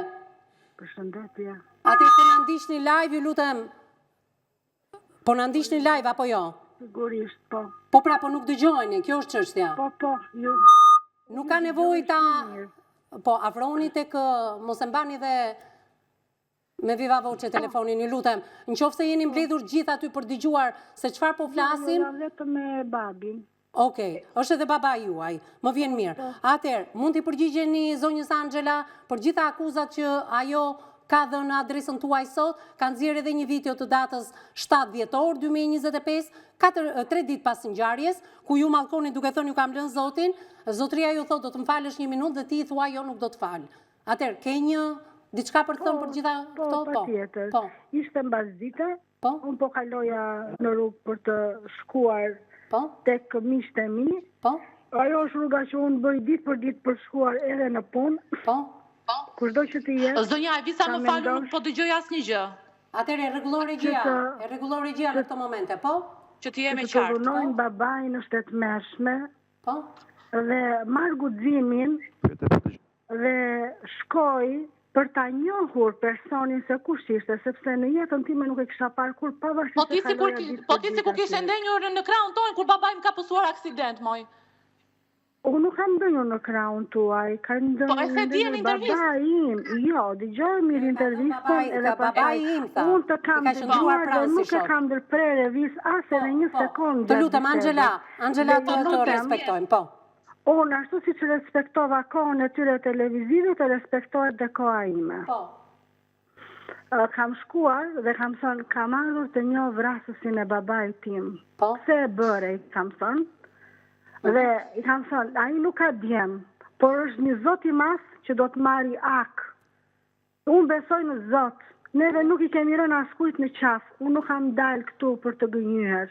Përshëndetje. Atëre, po na ndiqni live, ju lutem. Po na ndiqni live apo jo? Sigurisht, po. Po pra, po nuk dëgjojni, kjo është çështja. Po, ju. Nuk ka nevojë ta... Po, afroni tek, mos e mbani dhe me viva voce telefonin, ju lutem. Në qoftë se jeni mbledhur gjithë aty për dëgjuar se çfarë po flasim... Unë vetëm me babin. Okej, është edhe baba juaj, më vjen mirë. Atëherë, mund t'i përgjigjeni zonjës Angela për gjitha akuzat që ajo ka dhënë në adresën tuaj sot, ka nxjerrë edhe një video të datës 7 dhjetor 2025, 3 ditë pas ngjarjes, ku ju mallkoni duke thënë ju kam lënë Zotin, zotria ju thotë do të më falësh 1 minutë dhe ti i thua jo nuk do të fal. Atëherë, ke një diçka për të thënë për gjitha këto? Po, patjetër. Ishte mbasdite, unë po kaloja në rrugë për të shkuar tek miqtë e mi. Ajo është rruga që unë bëj ditë për shkuar edhe në punë. Kushdo që të jetë. Zonja Evisa, më falë, nuk po dëgjoj asnjë gjë. Atëherë, rregullon regjia në këtë momente, po? Që të jemi qartë. qartë. Të dhunojnë babajnë është e tmerrshme. Po? Dhe marr guximin dhe shkoj për ta njohur personin se kush ishte, sepse në jetën time nuk e kisha parë kur pavarësisht se kaloja ditë. Po ti sikur kishe ndenjur në krahun tonë kur babai më ka pësuar aksident, moj. Unë nuk kam ndonjur në krahun tuaj, ka ndonjur babai im. Jo, dëgjoj mirë intervistën edhe babai im tha. Unë të kam dëgjuar dhe nuk e kam ndërprer revistë as edhe një sekondë. Të lutem Angela, të respektojmë, po. Unë ashtu si që respektova kohën e tyre televizive, të respektohet dhe koha ime. Kam shkuar dhe kam thënë, kam ardhur të njoh vrasësin e babait tim. Pse e bëre, kam thënë. Dhe i kam thënë, ai nuk ka djem, por është një Zot i madh që do të marri ak. Unë besoj në Zot. Neve nuk i kemi rënë askujt në qafë. Unë nuk kam dalë këtu për të gënjyer.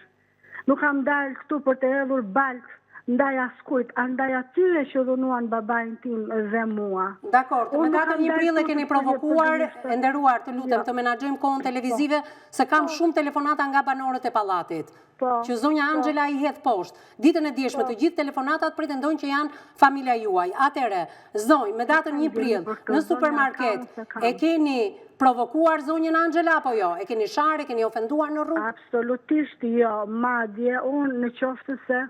Nuk kam dalë këtu për të hedhur balkë ndaj askujt, andaj atyre që dhunuan babain tim dhe mua. Dakor, me datën 1 prill e keni provokuar, e nderuar, të lutem, të menaxhojmë kohën televizive, se kam shumë telefonata nga banorët e pallatit, që zonja Angela i hedh poshtë. Ditën e djeshme të gjithë telefonatat pretendojnë që janë familja juaj. Atëre, zonjë, me datën 1 prill, në supermarket, e keni provokuar zonjën Angela apo jo? E keni sharë, e keni ofenduar në rrugë? Absolutisht jo, madje unë në qoftë se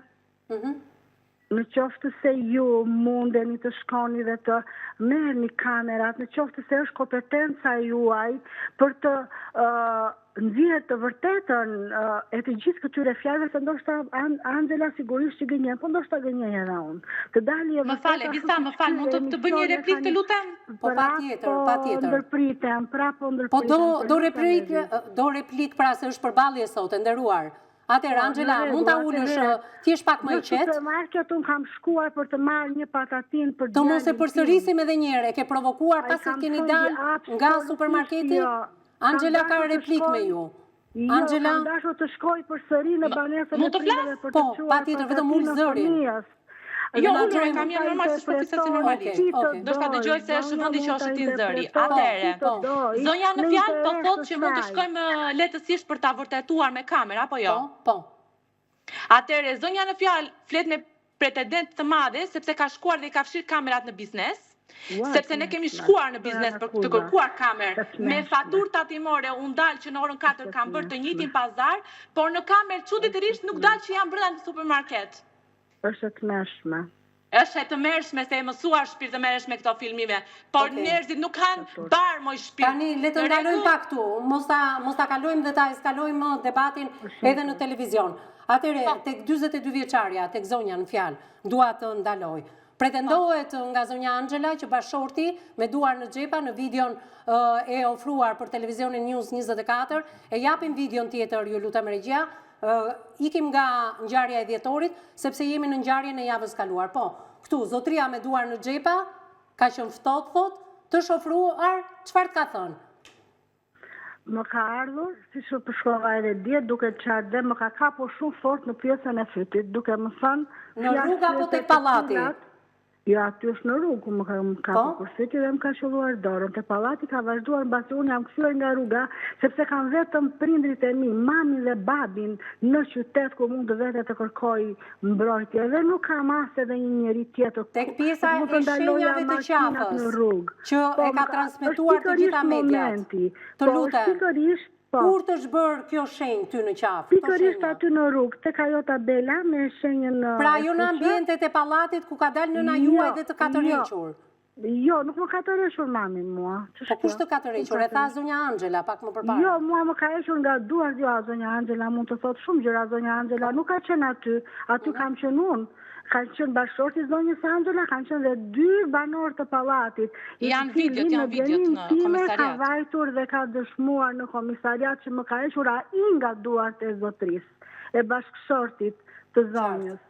në qoftë se ju mundeni të shkoni dhe të merrni kamerat, në qoftë se është kompetenca juaj për të nxjerrë të vërtetën e të gjithë këtyre fjalëve, se ndoshta Angela sigurisht që gënjen, po ndoshta gënjej edhe unë. Të dalë e vërtetë. Më fal, mund të bëj një replikë të lutem? Po patjetër. Ndërpritem, prapo ndërpritem. Po do replikë pra se është përballje sot, e nderuar. Atëherë, Angela, mund ta ulësh, ti je pak më i qetë? Në supermarket unë kam shkuar për të marrë një patatin për djalin tim. Do mos e përsërisim edhe një herë, e ke provokuar pasi keni dalë nga supermarketi? Angela ka replikë me ju. Angela? Kam dashur të shkoj për sëri në banesën e prindërve për të quar. Po, patjetër, vetëm ul zërin. Jo, ullur e kam janë normal si shpërfisat si normalisht. Do shta dëgjoj se është vëndi që është ti zëri. Atere, zonja në fjalë po thot që mund të shkojmë lehtësisht për ta vërtetuar me kamera, apo jo? Po. Atere, zonja në fjalë flet me pretendent të madhe, sepse ka shkuar dhe i ka fshirë kamerat në biznes, sepse ne kemi shkuar në biznes për të kërkuar kamerë, me fatur tatimore unë dalë që në orën 4 kam bërë të njëjtin pazar, por në kamerë çuditërisht nuk dalë që jam brenda në supermarket. Është e tmerrshme. Është e tmerrshme se e mësuar shpirt të merresh me këto filmime, por njerëzit nuk kanë barë moj shpirt. Tani le të ndalojmë pak këtu, mos ta kalojmë dhe ta eskalojmë debatin edhe në televizion. Atëre, tek 42 vjeçarja, tek zonja në fjalë, dua të ndaloj. Pretendohet nga zonja Angela që bashorti me duar në xhepa në videon e ofruar për televizionin News 24, e japim videon tjetër, ju lutem regjia, ikim nga ngjarja e dhjetorit, sepse jemi në ngjarjen e javës kaluar. Po, këtu, zotria me duar në xhepa, ka qenë ftohtë, thot, të shofruar, çfarë ka thënë? Më ka ardhur, si që përshkova edhe djetë, duke qartë dhe më ka kapur shumë fort në pjesën e fytit, duke më thënë... Në rruga po tek pallati? Jo, aty është në rrugë, më ka kapur për fytit dhe më ka qelluar dorën. Te pallati ka vazhduar mbasi unë jam kthyer nga rruga, sepse kam vetëm prindrit e mi, mamin dhe babin në qytet ku mund të vete të kërkoj mbrojtje dhe nuk kam as edhe një njeri tjetër. Tek pjesa e shenjave të qafës, që e ka transmetuar të gjitha mediat. Të lutem. Kur të shbërë kjo shenjë ty në qafë? Pikërisht aty në rrugë, tek ajo tabela me shenjën... Pra jo në ambientet e pallatit ku ka dalë nëna juaj dhe të katërhequr? Jo, nuk më ka të hequr mamin mua. Po kush të ka të hequr? E tha zonja Angela, pak më përpara. Jo, mua më ka hequr nga duar, jo, zonja Angela mund të thotë shumë gjëra, zonja Angela nuk ka qenë aty kam qenë unë. Kanë qenë bashkëshorti zonjës Angela, kanë qenë dhe 2 banorë të pallatit. Janë videot në komisariat. Ka vajtur dhe ka dëshmuar në komisariat që më ka hequr ai nga duart e zotrisë, e bashkëshortit të zonjës.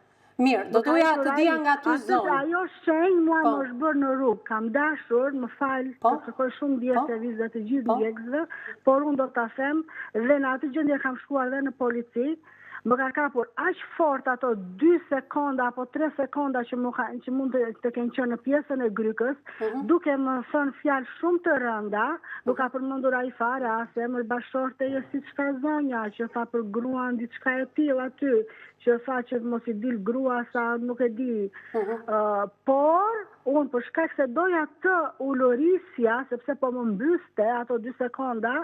Mirë, do doja të dija nga ty zonë. Ajo shenjë mua më është bërë në rrugë, kam dashur, më falë, të kërkoj shumë dje se vizë të gjithë djegësve, por unë do të them, dhe në atë gjendje kam shkuar dhe në polici, më ka kapur aq fort ato 2 sekonda apo 3 sekonda që mund të kenë qenë në pjesën e grykës, duke më thënë fjalë shumë të rënda, nuk ka përmendur ai fare as emër bashorte e si çka zonja, që tha për gruan diçka e tillë aty, që tha që mos i dil grua sa nuk e di. Por unë për shkak se doja të ulërisja, sepse po më mbyste ato 2 sekonda,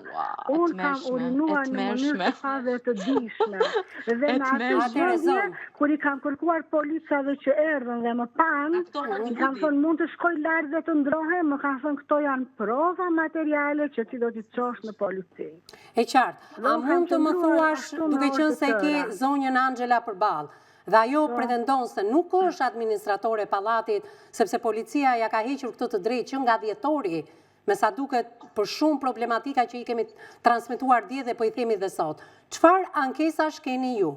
unë kam urinuar në mënyrë të fave të dishme. Dhe në atë gjendje, kur i kam kërkuar policave që erdhën dhe më panë, i kam thënë mund të shkoj lart dhe të ndrohem, më kanë thënë këto janë prova materiale që ti do t'i çosh në polici. E qartë, a mund të më thuash, duke qenë se ke zonjën Angela përballë, dhe ajo pretendon se nuk është administratore e pallatit, sepse policia ja ka hequr këtë të drejtë që nga dhjetori, me sa duket për shumë problematika që i kemi transmetuar dje dhe po i themi dhe sot. Çfarë ankesash keni ju?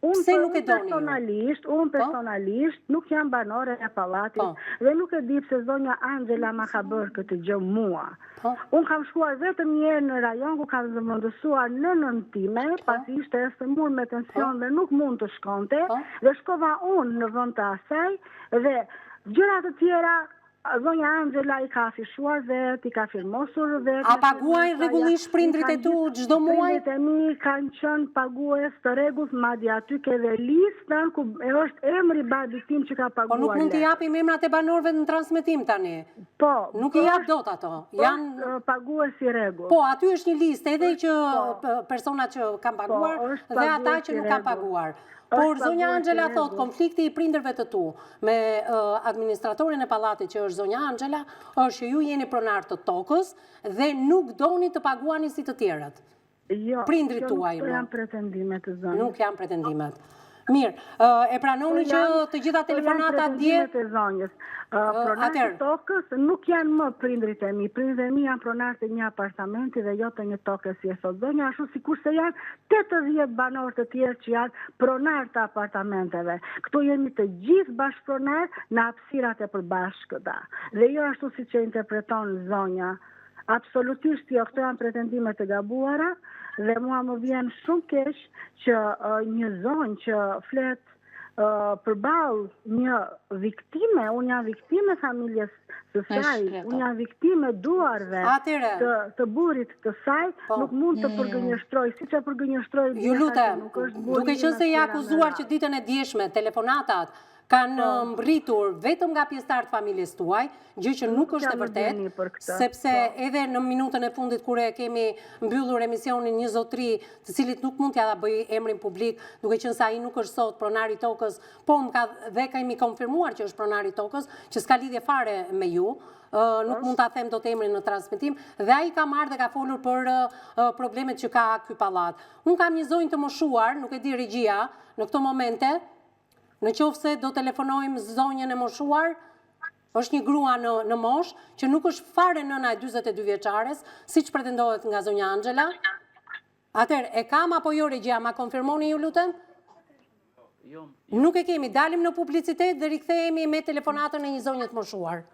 Pse nuk e doni ju? Unë personalisht nuk jam banore e pallatit dhe nuk e di pse zonja Angela ma ka bërë këtë gjë mua. Unë kam shkuar vetëm një herë në rajon ku kam zëvendësuar nënën time, pasi ishte e sëmur me tension dhe nuk mund të shkonte, dhe shkova unë në vend të asaj dhe gjëra të tjera zonja Angela i ka afishuar vet, i ka firmosur vet. A paguajnë rregullisht prindrit e tu çdo muaj? Prindrit e mi kanë qenë pagues të rregullt, madje aty ke dhe listën ku është emri i babit tim që ka paguar. Po nuk mund t'i japim emrat e banorëve në transmetim tani. Po. Nuk i jap dot ato. Janë pagues i rregullt. Po, aty është një listë edhe që personat që kanë paguar dhe ata që nuk kanë paguar. Por zonja Angela thot, konflikti i prindërve të tu me administratorin e pallatit që është zonja Angela, është që ju jeni pronar të tokës dhe nuk doni të paguani si të tjerët. Prindrit tuaj. Jo, nuk janë pretendimet të zonjës. Nuk janë pretendimet. Mirë, e pranoni që të gjitha telefonatat dje... Pronar të tokës nuk janë më prindrit e mi. Prindrit e mi janë pronar të një apartamenti dhe jo të një toke, si e thot zonja, ashtu sikur se janë 80 banorë të tjerë që janë pronar të apartamenteve. Këtu jemi të gjithë bashkëpronar në hapësirat e përbashkëta. Dhe jo ashtu si që interpreton zonja. Absolutisht jo, këto janë pretendimet e gabuara Dhe mua më vjen shumë keq që një zonjë që flet përballë një viktime, unë jam viktime familjes së saj, unë jam viktime duarve të burrit të saj, nuk mund të përgënjështroj, siç e përgënjështroj. Ju lutem, duke qenë se i akuzuar që ditën e djeshme telefonatat kanë mbritur vetëm nga pjesëtarët familjes tuaj, gjë që nuk është e vërtet, sepse edhe në minutën e fundit kur e kemi mbyllur emisionin Një Zotëri, të cilit nuk mund t'ja bëj emrin publik, duke qenë se ai nuk është sot pronari i tokës, po dhe kemi konfirmuar që është pronari i tokës, që s'ka lidhje fare me ju, nuk mund ta them dot emrin në transmetim, dhe ai ka marrë dhe ka folur për problemet që ka ky pallat. Unë kam një zonjë të moshuar, nuk e di regjia, në këto momente. Në qoftë se do telefonojmë zonjën e moshuar, është një grua në mosh, që nuk është fare nëna e 42 vjeçares, siç pretendohet nga zonja Angela. Atëherë, e kam apo jo regjia, ma konfirmoni ju lutem? Nuk e kemi, dalim në publicitet dhe rikthehemi me telefonatën e një zonje të moshuar.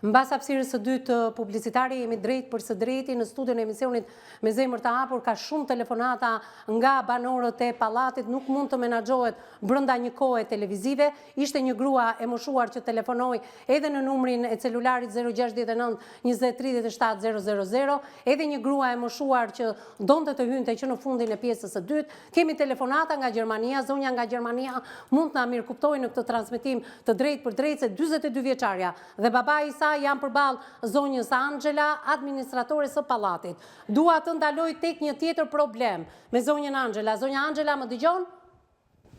Mbas hapësirës së dytë publicitare, jemi drejt për së drejti në studion e emisionit Me Zemër të Hapur. Ka shumë telefonata nga banorët e pallatit, nuk mund të menaxhohet brenda një kohe televizive. Ishte një grua e moshuar që telefonoi edhe në numrin e celularit 069 20 37 000, edhe një grua e moshuar që donte të hynte që në fundin e pjesës së dytë. Kemi telefonata nga Gjermania, zonja nga Gjermania mund na mirëkuptojë në këtë transmetim të drejt për drejt se 42 vjeçaria dhe babai i saj janë përballë zonjës Angela, administratore së pallatit. Dua të ndaloj tek një tjetër problem me zonjën Angela. Zonja Angela, më dëgjon?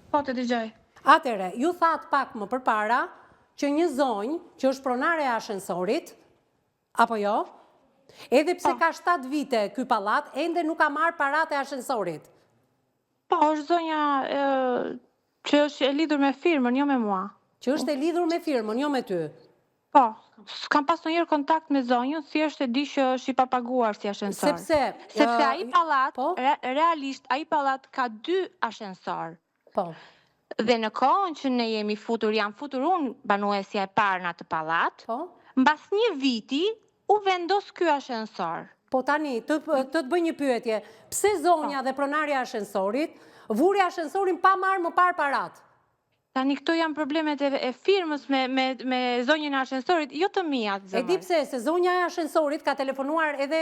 Po, të dëgjoj. Atëre, ju thatë pak më përpara që një zonjë që është pronare e ashensorit, apo jo? Edhe pse ka 7 vite ky pallat, ende nuk ka marrë paratë e ashensorit. Po, është zonja që është e lidhur me firmën, jo me mua. Që është e lidhur me firmën, jo me ty. Po, s'kam pas ndonjëherë kontakt me zonjën, thjesht e di që është i papaguar si ashensor. Sepse ai pallat, realisht ai pallat ka 2 ashensor. Po. Dhe në kohën që ne jemi futur, jam futur unë banuesja e parë në atë pallat, po, mbas një viti u vendos ky ashensor. Po tani, të të bëj një pyetje. Pse zonja dhe pronarja e ashensorit vuri ashensorin pa marrë më parë paratë? Tani këto janë problemet e firmës me zonjën e ashensorit, jo të mia të zemër. E di pse, se zonja e ashensorit ka telefonuar edhe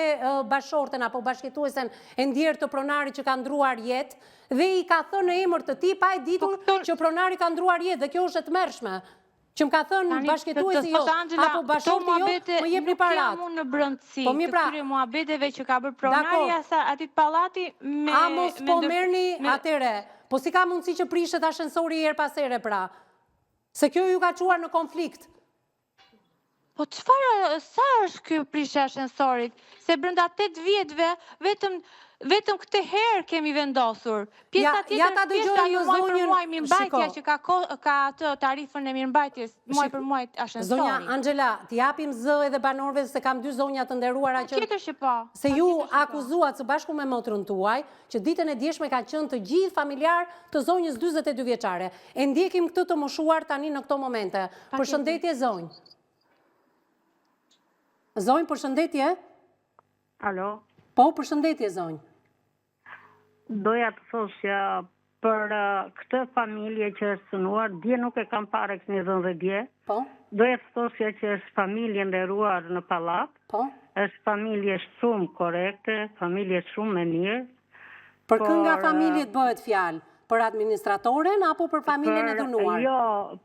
bashorten apo bashkëtuesen e ndjerë të pronarit që ka ndruar jetë dhe i ka thënë në emër të tij pa e ditur që pronari ka ndruar jetë dhe kjo është e tmerrshme. Që më ka thënë bashkëtuesi jo, apo bashorti jo, më jepni paratë. Nuk jam unë në brëndësi të këtyre muhabeteve që ka bërë pronarja atit pallati me... A mos po merrni atyre, po si ka mundësi që prishet ashensori her pas here pra? Se kjo ju ka quar në konflikt. Po sa është kjo prishja ashensorit? Se brenda 8 vjetëve vetëm këtë herë kemi vendosur. Pjesa tjetër pjesa ju muaj për muaj mirëmbajtja që ka atë tarifën e mirëmbajtjes muaj për muaj ashensori. Zonja Angela, t'i japim zë edhe banorëve se kam 2 zonja të nderuara që tjetër që po. Se ju akuzuat së bashku me motrën tuaj që ditën e djeshme ka qenë të gjithë familjar të zonjës 42 vjeçare. E ndjekim këtë të moshuar tani në këto momente. Përshëndetje zonjë. Zonjë, përshëndetje? Alo? Po, përshëndetje, zonjë. Doja të thosja për këtë familje që është synuar, dje nuk e kam parë kësë një dhe dje. Po? Doja të thosja që është familje nderuar në pallat. Po? Është familje shumë korekte, familje shumë me mirë. Për kë nga familjet bëhet fjalë? Për administratoren apo për familjen e dhunuar? Jo,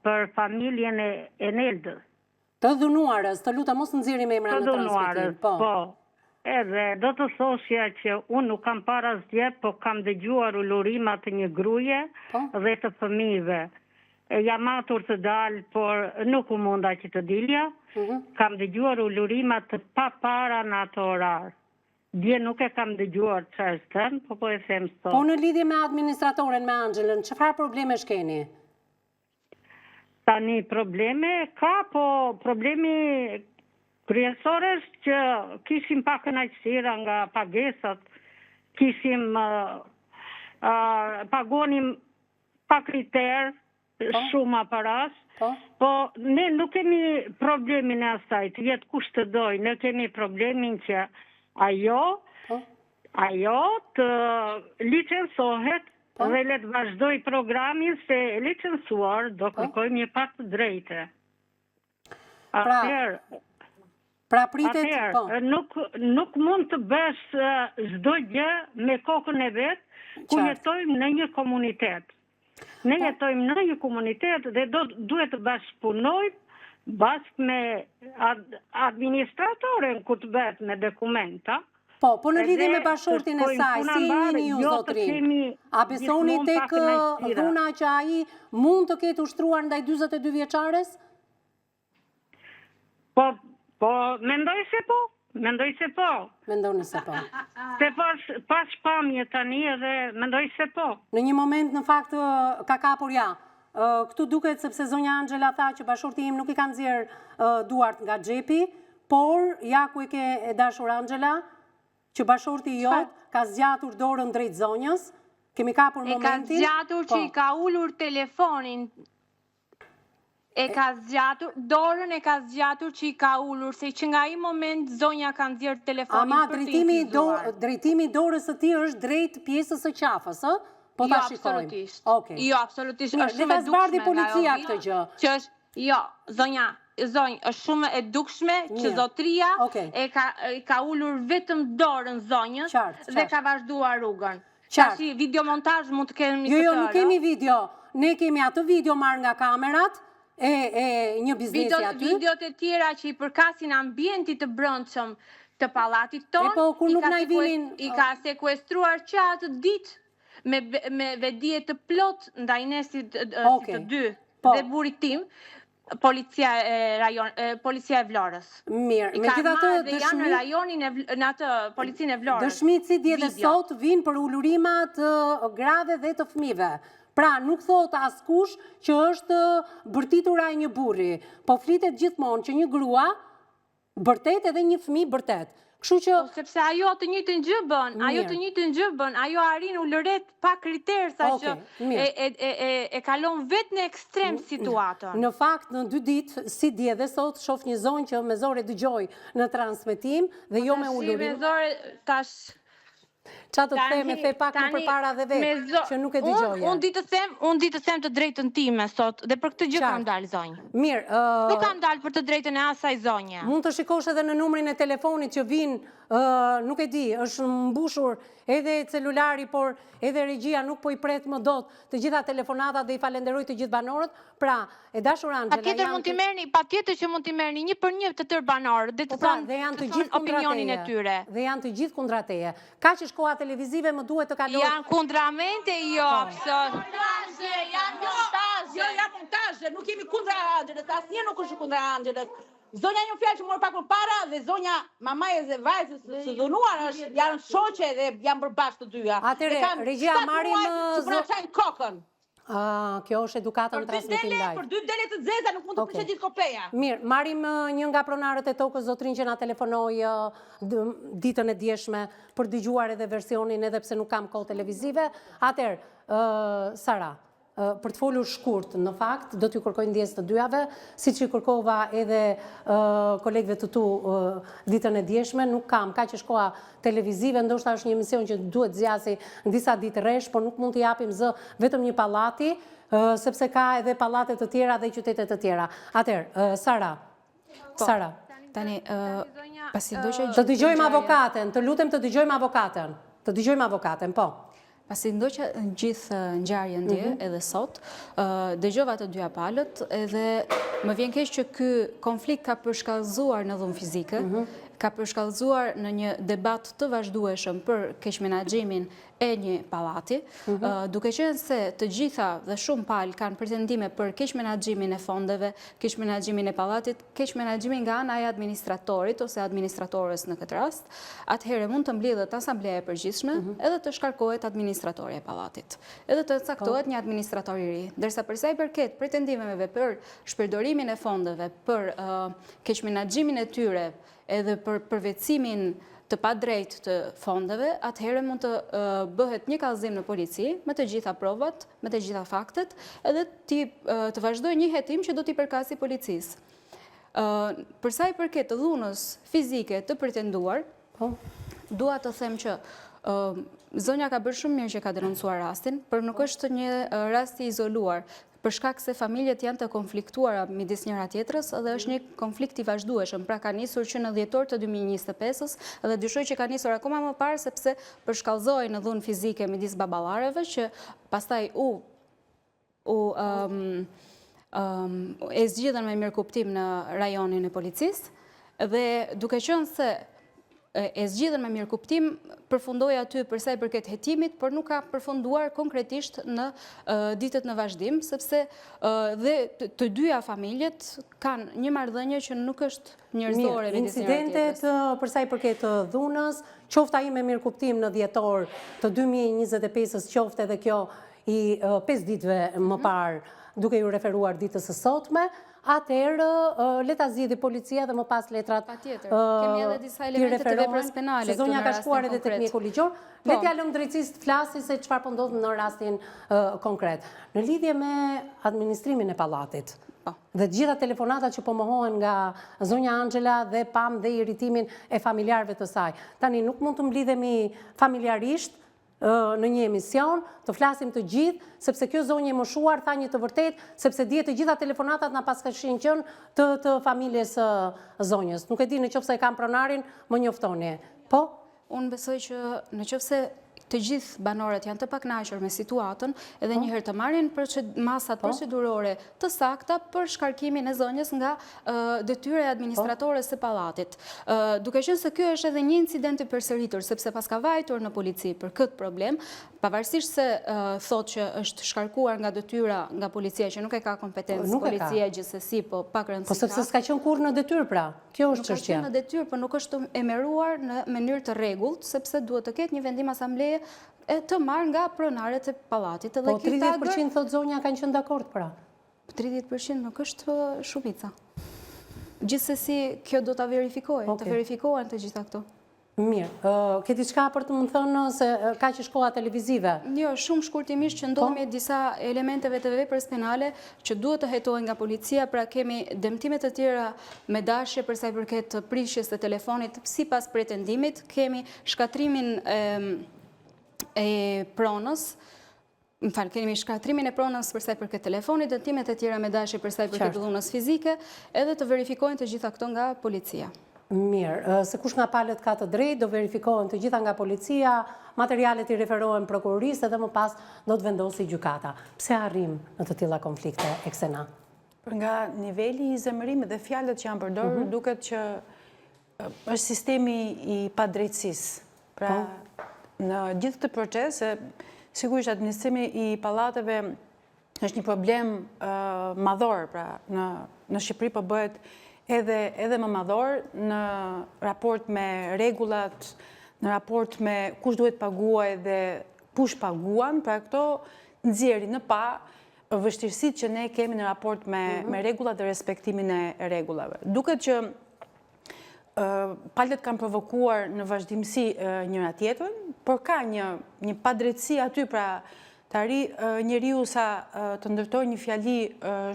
për familjen e Neldës. Të dhunuarës, të luta mos nëziri me emra në transmitim. Po. Edhe, do të thosja që unë nuk kam para asgjë, po kam dëgjuar ulurimat të një gruje dhe të fëmijëve. Jam matur të dalë, por nuk u munda që të dilja. Kam dëgjuar ulurimat të pa para në ato orar. Dje nuk e kam dëgjuar që është tënë, po e them sot. Po në lidhje me administratoren, me Angelën, çfarë probleme shkeni? Tani probleme ka, po problemi kryesor është që kishim pak kënaqësira nga pagesat, kishim pagonim pa kriter, shumë aparas, po ne nuk kemi problemin e asaj, të jetë kush të doj, ne kemi problemin që ajo të licensohet dhe le të vazhdoj programin se licensuar do kërkojmë një pak të drejte. Pra pritet, nuk mund të bësh çdo gjë me kokën e vet, ku jetojmë në një komunitet. Ne jetojmë në një komunitet dhe duhet të bashkëpunojmë bashkë me administratoren ku të bëhet me dokumenta. Po në lidhje me bashortin e saj, si e njihni ju zotrin? A besoni tek dhuna që ai mund të ketë ushtruar ndaj 42 vjeçares? Po, mendoj se po. Mendoni se po. Se pas pamje tani edhe mendoj se po. Në një moment në fakt ka kapur këtu duket sepse zonja Angela tha që bashorti im nuk i ka nxjerr duart nga xhepi, por ku e ke e dashur Angela, që bashorti jot ka zgjatur dorën drejt zonjës, kemi kapur momentin. E ka zgjatur që i ka ulur telefonin. Dorën e ka zgjatur që i ka ullur, se që nga i moment zonja ka nxjerr telefonin për të infizuar. Drejtimi dorës së tij është drejt pjesës së qafës, ë? Po ta shikojmë. Jo, absolutisht. Është shumë e dukshme policia këtë gjë. Jo, zonja, është shumë e dukshme që zotria e ka ullur vetëm dorën zonjës dhe ka vazhduar rrugën. Tashi videomontazh mund të kemi këtë. Jo, nuk kemi video. Ne kemi atë video marrë nga kamerat e një biznesi aty. Videot e tjera që i përkasin ambientit të brendshëm të pallatit tonë, i ka sekuestruar që atë ditë me vedije të plot ndaj nesit të dy dhe burit tim, policia e Vlorës. Mirë, me gjithë atë dëshmi... janë në rajonin në atë policinë e Vlorës. Dëshmitë si dje dhe sot vinë për ulurimat grave dhe të fëmijëve. Pra, nuk thot askush që është bërtitura e një burri, po flitet gjithmonë që një grua bërtet edhe një fëmijë bërtet. Kështu që... Sepse ajo të njëjtën gjë bën, ajo arrin ullëret pa kriter, sa që e kalon vetë në ekstrem situatën. Në fakt, në 2 ditë, si dje dhe sot, shof një zonjë që me zore dëgjoj në transmetim dhe jo me ullurim. Me zore, tash... Qa të theme, the pak në përpara dhe vetë, që nuk e dëgjoja. Unë di të them të drejtën time sot, dhe për këtë gjë kam dalë zonjë. Mirë. Nuk kam dalë për të drejtën e asaj zonjë. Mund të shikosh edhe në numrin e telefonit që vinë, nuk e di, është mbushur edhe celulari, por edhe regjia nuk po i pret më dot të gjitha telefonatat dhe i falenderoj të gjithë banorët. Pra, e dashur Angela... Patjetër që mund t'i merrni një për një të tërë banorët dhe të thonë opinionin e tyre. Dhe janë të gjithë kundra teje. Ka që shkoha televizive më duhet të kaloj... Janë kundramente, jo, pësot. Janë montazhe, nuk jemi kundra Angelës, asnjë nuk është kundra Angelës. Zonja një fjalë që morë pak për para dhe zonja mamaje dhe vajzës së dhunuar janë shoqe dhe janë përbashkë të dyja. Atere, regjia marim... Që përnaqajnë kokën. Kjo është edukata në transmetim live. Për 2 dele të zeza nuk mund të prishe gjithë kopeja. Mirë, marim një nga pronarët e tokës zotrin që na telefonoj ditën e djeshme për dëgjuar edhe versionin edhe pse nuk kam kohë televizive. Atere, Sara, për të folur shkurt, në fakt, do t'ju kërkoj ndjes të dyjave, si që kërkova edhe kolegëve të tu ditën e djeshme, nuk kam, ka që shkoa televizive, ndoshta është një emision që duhet zjasi në disa ditë rresh, por nuk mund t'i japim zë vetëm një pallati, sepse ka edhe pallate të tjera dhe qytete të tjera. Atëherë, Sara. Tani, pasi do që... Të dëgjojmë avokaten, të lutem të dëgjojmë avokaten. Të dëgjojmë avokaten, po. Pasi ndoqa në gjithë ngjarjen dje edhe sot, dëgjova të dyja palët edhe më vjen keq që ky konflikt ka përshkallëzuar në dhunë fizike, ka përshkallëzuar në një debat të vazhdueshëm për keqmenaxhimin e një pallati, duke qenë se të gjitha dhe shumë palë kanë pretendime për keqmenaxhimin e fondeve, keqmenaxhimin e pallatit, keqmenaxhimin nga ana e administratorit ose administratorës në këtë rast, atëherë mund të mbledhet asambleja e përgjithshme edhe të shkarkohet administratori e pallatit. Edhe të caktohet një administrator i ri, ndërsa për sa i përket pretendimeve për shpërdorimin e fondeve, për keqmenaxhimin e tyre edhe për përvecimin të pa drejt të fondeve, atëherë mund të bëhet një kallëzim në polici me të gjitha provat, me të gjitha faktet, edhe të vazhdoj një hetim që do t'i përkasi policisë. Përsa i përket të dhunës fizike të pretenduar, dua të them që zonja ka bërë shumë mirë që ka denoncuar rastin, por nuk është një rast i izoluar, për shkak se familjet janë të konfliktuara midis njëra tjetrës dhe është një konflikt i vazhdueshëm, pra ka nisur që në dhjetor të 2025-s dhe dyshoj që ka nisur akoma më parë sepse përshkallëzohej në dhunë fizike midis baballareve që pastaj e zgjidhen me mirëkuptim në rajonin e policisë dhe duke qenë se e zgjidhen me mirëkuptim, përfundoi aty përsa i përket hetimit, por nuk ka përfunduar konkretisht në ditët në vazhdim, sepse dhe të dyja familjet kanë një marrëdhënie që nuk është njerëzore. Incidentet përsa i përket dhunës, qoftë ai me mirëkuptim në dhjetor të 2025-s, qoftë edhe kjo i 5 ditëve më parë, duke ju referuar ditës së sotme, atëherë le ta zgjidhë policia dhe më pas letrat kemi edhe disa elemente të veprës penale. Se zonja ka shkuar edhe tek mjeku ligjor. Le t'ja lëm drejtësisë të flasë se çfarë po ndodh në rastin konkret. Në lidhje me administrimin e pallatit dhe të gjitha telefonatat që po mohohen nga zonja Angela dhe pam dhe irritimin e familjarëve të saj. Tani nuk mund të mblidhemi familjarisht në një emision, të flasim të gjithë, sepse kjo zonjë e moshuar tha një të vërtet, sepse dihet të gjitha telefonatat na paskashin qenë të familjes zonjës. Nuk e di në qoftë se e kam pronarin, më njoftoni. Po? Unë besoj që në qoftë se të gjithë banorët janë të pakënaqur me situatën, edhe njëherë të marrin masat procedurore të sakta për shkarkimin e zonjës nga detyra e administratores së pallatit. Duke qenë se ky është edhe një incident i përsëritur, sepse pas ka vajtur në polici për këtë problem, pavarësisht se thotë që është shkarkuar nga detyra nga policia, që nuk e ka kompetencë policia gjithsesi, po pak rëndësishme. Po sepse s'ka qenë kurrë në detyrë pra. Kjo është çështja. Nuk ka qenë në detyrë, por nuk është emeruar në mënyrë të rregullt, sepse duhet të ketë një vendim asambleje të marrë nga pronarët e pallatit. Po 30% thotë zonja kanë qenë dakord pra. 30% nuk është shumica. Gjithsesi kjo do ta verifikohet, të verifikohen të gjitha këto. Mirë, ke diçka për të më thënë se ka që shkolla televizive? Jo, shumë shkurtimisht që ndodhemi disa elementeve të veprës penale që duhet të hetohen nga policia, pra kemi dëmtimet të tjera me dashje përsa i përket prishjes të telefonit, sipas pretendimit, kemi shkatrimin e pronës, kemi shkatrimin e pronës përsa i përket telefonit, dëmtimet e tjera me dashje përsa i përket dhunës fizike, edhe të verifikohen të gjitha këto nga policia. Mirë, se kush nga palët ka të drejt, do verifikohen të gjitha nga policia, materialet i referohen prokurorisë dhe më pas do të vendosi gjykata. Pse arrim në të tilla konflikte eksena? Nga niveli i zemërimit dhe fjalët që janë përdorur, duket që është sistemi i padrejtësisë. Pra, në gjithë këtë proces, sigurisht administrimi i pallateve është një problem madhor, pra në Shqipëri po bëhet edhe më madhor në raport me rregullat, në raport me kush duhet paguaj dhe kush paguan, pra këto nxjerrin në pa vështirësitë që ne kemi në raport me rregullat dhe respektimin e rregullave. Duket që palët kanë provokuar në vazhdimsi njëra tjetrën, por ka një padrejtësi aty, pra të arri njeriu sa të ndërtoj një fjali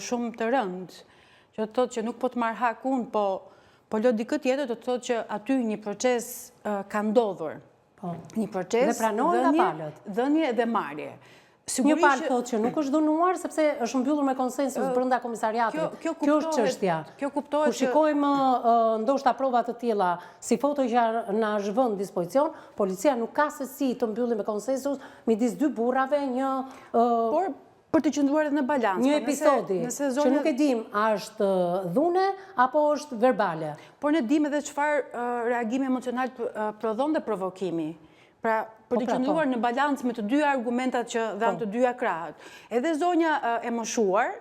shumë të rëndë, që të thotë që nuk po të marrë hak unë, po lot dikë tjetër, të thotë që aty një proces ka ndodhur. Një proces dhënie dhe marrje. Një palë thotë që nuk është dhunuar, sepse është mbyllur me konsensus brenda komisariatit. Kjo është çështja. Kur shikojmë ndoshta prova të tilla, si foto që na zhvon dispozicion, policia nuk ka se si të mbylli me konsensus midis dy burrave një për të qëndruar edhe në balancë. Një episodi që nuk e dim a është dhune apo është verbale. Por ne dim edhe çfarë reagimi emocional prodhon dhe provokimi. Pra, për të qëndruar në balancë me të dy argumentat që dhanë të dyja krahët. Edhe zonja e moshuar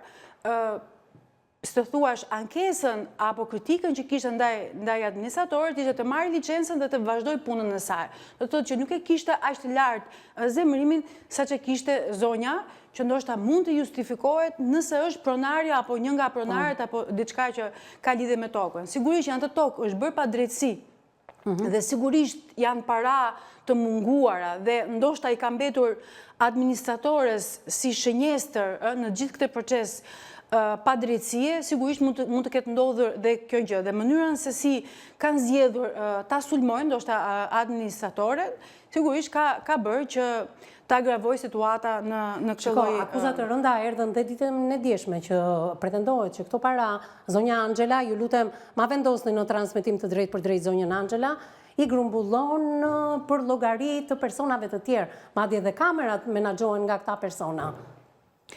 së të thuash ankesën apo kritikën që kishte ndaj administratorit ishte të marrë licencën dhe të vazhdoj punën e saj. Do të thotë që nuk e kishte aq të lartë zemërimin sa që kishte zonja, që ndoshta mund të justifikohet nëse është pronarja apo një nga pronarët apo diçka që ka lidhje me tokën. Sigurisht janë të tokë, është bërë pa drejtësi. Dhe sigurisht janë para të munguara dhe ndoshta i ka mbetur administratores si shënjestër në gjithë këtë proces pa drejtësie, sigurisht mund të ketë ndodhur dhe kjo gjë. Dhe mënyrën se si kanë zgjedhur ta sulmojnë, ndoshta administratorët, sigurisht ka bërë që ta agravoj situata në këtë lloj. Akuzat të rënda erdhën dhe ditën e djeshme që pretendohet që këto para zonja Angela, ju lutem ma vendosni në transmetim të drejt për drejt zonjën Angela, i grumbullon për llogari të personave të tjerë, madje dhe kamerat menaxhohen nga këta persona.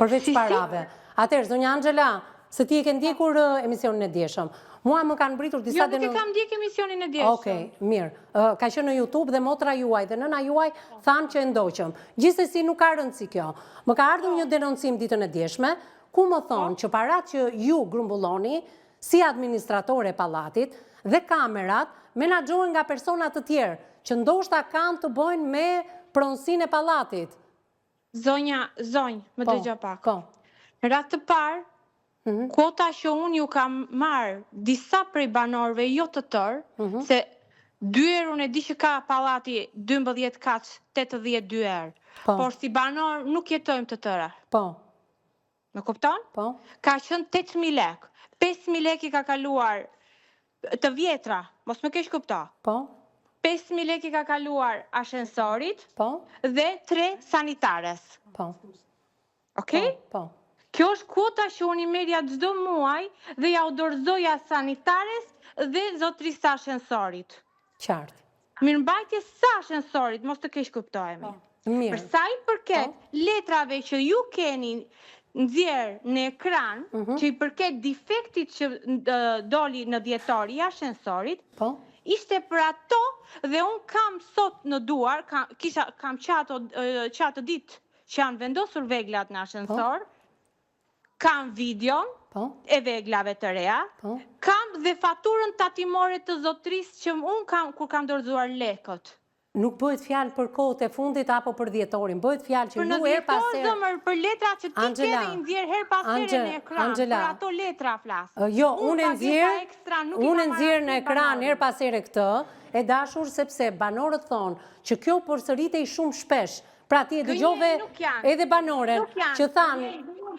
Përveç parave. Atëherë, zonja Angela, se ti e ke ndjekur emisionin e djeshëm. Mua më kanë mbritur disa Jo, nuk e kam ndjek emisionin e djeshëm. Okej, mirë. Ka qenë në YouTube dhe motra juaj dhe nëna juaj thanë që e ndoqëm. Gjithsesi nuk ka rëndësi kjo. Më ka ardhur një denoncim ditën e djeshme, ku më thonë që parat që ju grumbulloni si administratore e pallatit dhe kamerat menaxhohen nga persona të tjerë që ndoshta kanë të bëjnë me pronësinë e pallatit. Zonjë, më dëgjo pak. Në rast të parë, kuota që unë ju kam marrë disa prej banorëve jo të tërë, se dyerun e di që ka pallati 12 kaç 82 erë, por si banor nuk jetojmë të tëra. Po. Më kupton? Po. Ka qenë 8.000 lek. 5.000 lek i ka kaluar të vjetra, mos më keq kupto. Po. 5.000 lek i ka kaluar ashensorit dhe 3 sanitares. Po. Okej? Po. Kjo është kuota që unë i merja çdo muaj dhe ja u dorëzoja sanitares dhe zotrisë ashensorit. Qartë. Mirëmbajtje sa ashensorit, mos të keq kuptohemi. Mirë. Për sa i përket letrave që ju keni nxjerr në ekran, që i përket defektit që doli në dhjetor i ashensorit, ishte për ato dhe unë kam sot në duar, kam qatë ditë që janë vendosur veglat në ashensor, kam videon e veglave të reja, kam dhe faturën tatimore të zotrisë që unë kur kam dorëzuar lekët. Nuk bëhet fjalë për kohët e fundit apo për dhjetorin, bëhet fjalë që ju her pas here. Për në dhjetor, për letra që ti keni nxjerr her pas here në ekran, për ato letra flas. Jo, unë nxjerr në ekran her pas here këtë, e dashur sepse banorët thonë që kjo përsëritej shumë shpesh. Pra ti e dëgjove edhe banoren që thanë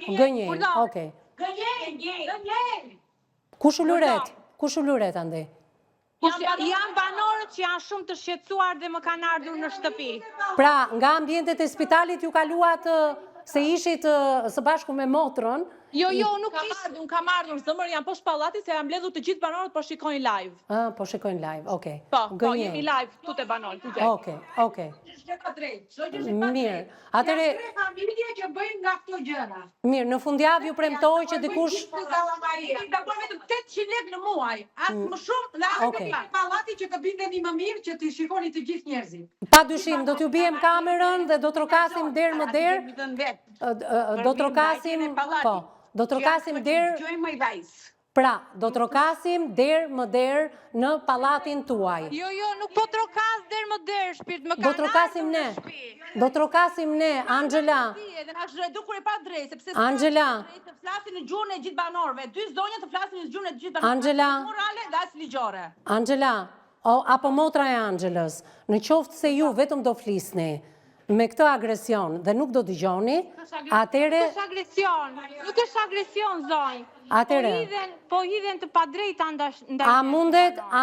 gënjej. Okej. Gënjej. Kush u luret andej? Janë banorët që janë shumë të shqetësuar dhe më kanë ardhur në shtëpi. Pra, nga ambientet e spitalit ju kaluat se ishit së bashku me motrën. Jo, nuk ishtë. Unë kam ardhur zëmër, jam poshtë pallatit, se jam mbledhur të gjithë banorët po shikojnë live. Po shikojnë live, okej. Po, jemi live, tu të banorët. Okej. Mirë. Atëre... që bëjmë nga këto gjëra. Mirë, në fundjavë ju premtoj që dikush... Da bëjmë vetëm 800 lek në muaj. Asë më shumë dhe asë në pallati që të bindeni më mirë që të shikoni të gjithë njerëzit. Pa dyshim, do t'ju bijem kamerën dhe do trokasim derë më derë. Do trokasim... Po. Do trokasim derë... Pra, do trokasim derë më derë në pallatin tuaj. Jo, nuk po trokas derë më derë, shpirt, më do trokasim ne. Do trokasim ne, Angela. Angela. Të flasin në gjuhën e gjithë banorëve. Dy zonja të flasin në gjuhën e gjithë banorëve. Angela. Morale dhe as ligjore. Angela, apo motra e Angelës, në qoftë se ju vetëm do flisni me këtë agresion dhe nuk do dëgjoni, atëre... Nuk është agresion, zonjë. Po hidhen të padrejta ndaj... A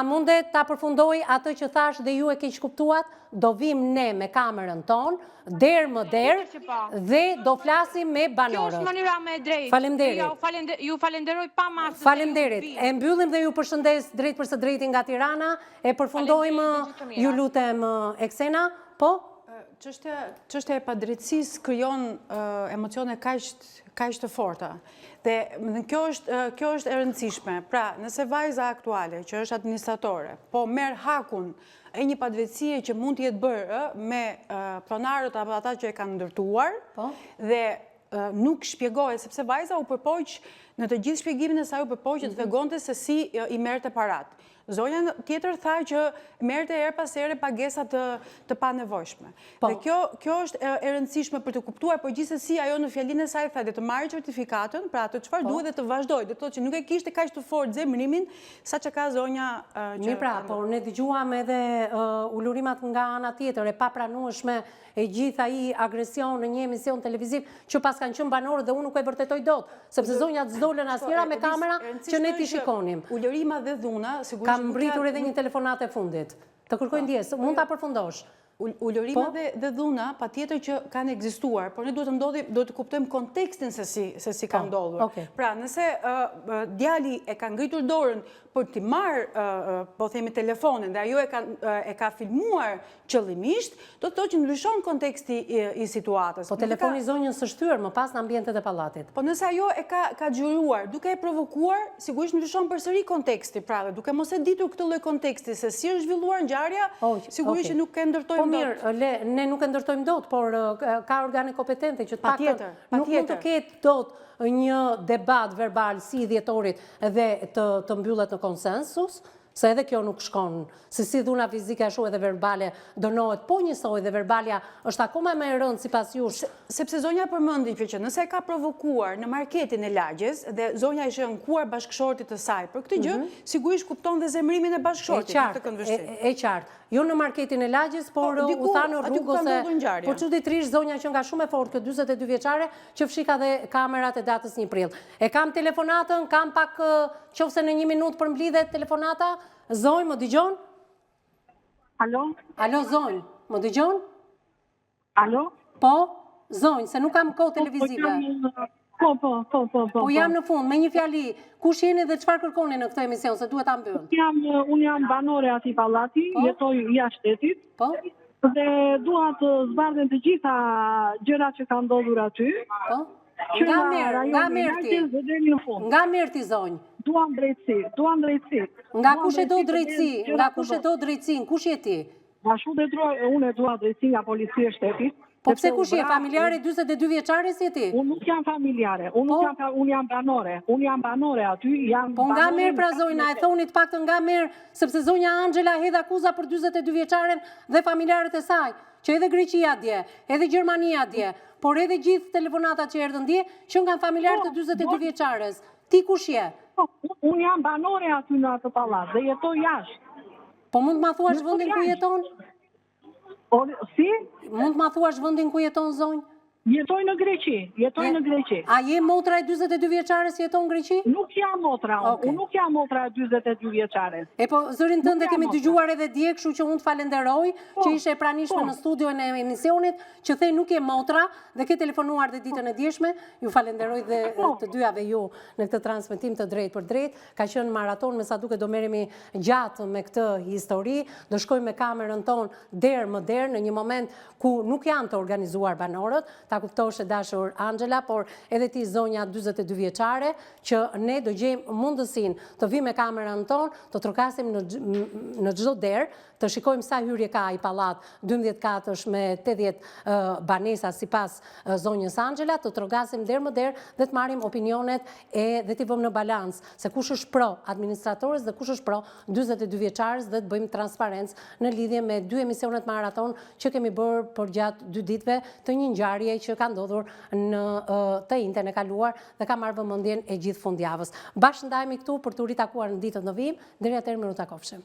mundet ta përfundoj atë që thash dhe ju e keq kuptuat? Do vim ne me kamerën tonë, derë më derë, dhe do flasim me banorët. Kjo është mënyra me drejtë. Falemderit. Ju falenderoj pa masë. Falemderit. E mbyllim dhe ju përshëndes drejt për së drejti nga Tirana, e përfundojmë, ju lutem, Eksena, po? Çështja e padrejtësisë krijon emocione kaq të forta. Dhe kjo është e rëndësishme. Pra, nëse vajza aktuale, që është administratore, po merr hakun e një padrejtësie që mund të jetë bërë me pronarët apo ata që e kanë ndërtuar, dhe nuk shpjegohet, sepse vajza u përpoq, në të gjithë shpjegimin e saj u përpoq që të tregonte se si i merrte parat. Zonja tjetër tha që merrte her pas here pagesa të panevojshme. Dhe kjo është e rëndësishme për të kuptuar, por gjithsesi ajo në fjalinë e saj tha dhe të marrë certifikatën, pra atë çfarë duhet dhe të vazhdojë. Do të thotë që nuk e kishte kaq të fortë zemrimin saçë ka zonja që. Mirë pra, por ne dëgjuam edhe ulurimat nga ana tjetër e papranueshme e gjithë ai agresion në një emision televiziv që pas kanë qenë banorë dhe unë nuk e vërtetoj dot, sepse zonjat s'dolën asnjëra me kamera që ne t'i shikonim. Ulërima dhe dhuna, sigurisht kam mbritur edhe një telefonat e fundit. Të kërkoj ndjesë, mund ta përfundosh. Ulërima dhe dhuna, pa tjetër që kanë ekzistuar, por ne duhet të kuptojmë kontekstin se si kanë ndodhur. Pra, nëse djali e ka ngritur dorën për t'i marrë, po themi, telefonin, dhe ajo e ka filmuar qëllimisht, do të thotë që ndryshon konteksti i situatës. Po telefoni zonjën së shtyrë, më pas në ambientet e pallatit. Po nëse ajo e ka xhuruar, duke e provokuar, sigurisht ndryshon përsëri konteksti, pra dhe duke mos e ditur këtë lloj konteksti se si është zhvilluar ngjarja, sigurisht që nuk e ndërtojmë dot. Po mirë, ne nuk e ndërtojmë dot, por ka organe kompetente që të paktën nuk mund të ketë dot një debat verbal si i dhjetorit dhe të mbyllet në konsensus, se edhe kjo nuk shkon, se si dhuna fizike ashtu edhe verbale dënohet, po njësoj dhe verbalja është akoma më e rëndë sipas jush. Sepse zonja përmendi që nëse ka provokuar në marketin e lagjes dhe zonja ishte ankuar bashkëshortit të saj për këtë gjë, sigurisht kupton dhe zemrimin e bashkëshortit në këtë këndvështrim. E qartë. Jo në marketin e lagjes, por u tha në rrugës por çuditërisht zonja që nga shumë e fortë këtë 42 vjeçare që fshika dhe kamerat e datës 1 prill. E kam telefonatën, kam pak qofse në 1 minutë për mblidhet telefonata. Zonjë, më dëgjon? Alo? Alo, zonjë, më dëgjon? Alo? Po, zonjë, se nuk kam kohë televizive. Po. Po jam në fund, me një fjali, kush jeni dhe çfarë kërkoni në këtë emision, se duhet ta mbyll? Unë jam banore atij pallati, jetoj jashtë shtetit. Po. Dhe dua të zbardhen të gjitha gjërat që kanë ndodhur aty. Po. Nga merr ti zonjë. Duam drejtësi. Nga kush e do drejtësinë? Kush je ti? Unë e dua drejtësi nga policia e shtetit. Po pse kush je familjare 42 vjeçare si ti? Unë nuk jam familjare, unë jam banore. Unë jam banore aty, Po nga merr pra zonjë, e thoni të paktën nga merr, sepse zonja Angela hedh akuza për 42 vjeçaren dhe familjarët e saj, që edhe Greqia dje, edhe Gjermania dje, por edhe gjithë telefonatat që erdhën dje, që nga familjarët e 42 vjeçares. Ti kush je? Unë jam banore aty në atë pallat dhe jetoj jashtë. Po mund të ma thuash vendin ku jeton? Si? Mund të ma thuash vendin ku jeton zonjë? Jetoj në Greqi. A je motra e 42 vjeçares që jeton në Greqi? Nuk jam motra, unë nuk jam motra e 42 vjeçares. E po, zërin tënde kemi dëgjuar edhe dje, kështu që unë të falenderoj, që ishe e pranishme në studion e emisionit, që thej nuk je motra dhe ke telefonuar dhe ditën e djeshme, ju falenderoj dhe të dyave ju në këtë transmetim të drejt për drejt. Ka qenë maraton, me sa duke do merremi gjatë me këtë histori, do shkojmë me kamerën tonë derë më derë në një moment ku nuk janë të organizuar banorët, ta kuptosh e dashur Angela, por edhe ti zonja 42 vjeçare, që ne do gjejmë mundësinë të vi me kamerën tonë, të trokasim në çdo derë, të shikojmë sa hyrje ka i pallat 12 katësh me 80 banesa sipas zonjës Angela, të trokasim derë më derë dhe të marrim opinionet dhe t'i vëmë në balans se kush është pro administratorës dhe kush është pro 42 vjeçarës dhe të bëjmë transparencë në lidhje me 2 emisionet maraton që kemi bërë për gjatë 2 ditëve të një ngjarje që ka ndodhur në të njëjtën e kaluar dhe ka marrë vëmendjen e gjithë fundjavës. Bashkë ndajemi këtu për të ritakuar në ditën e vim, deri atëherë miru takofshim.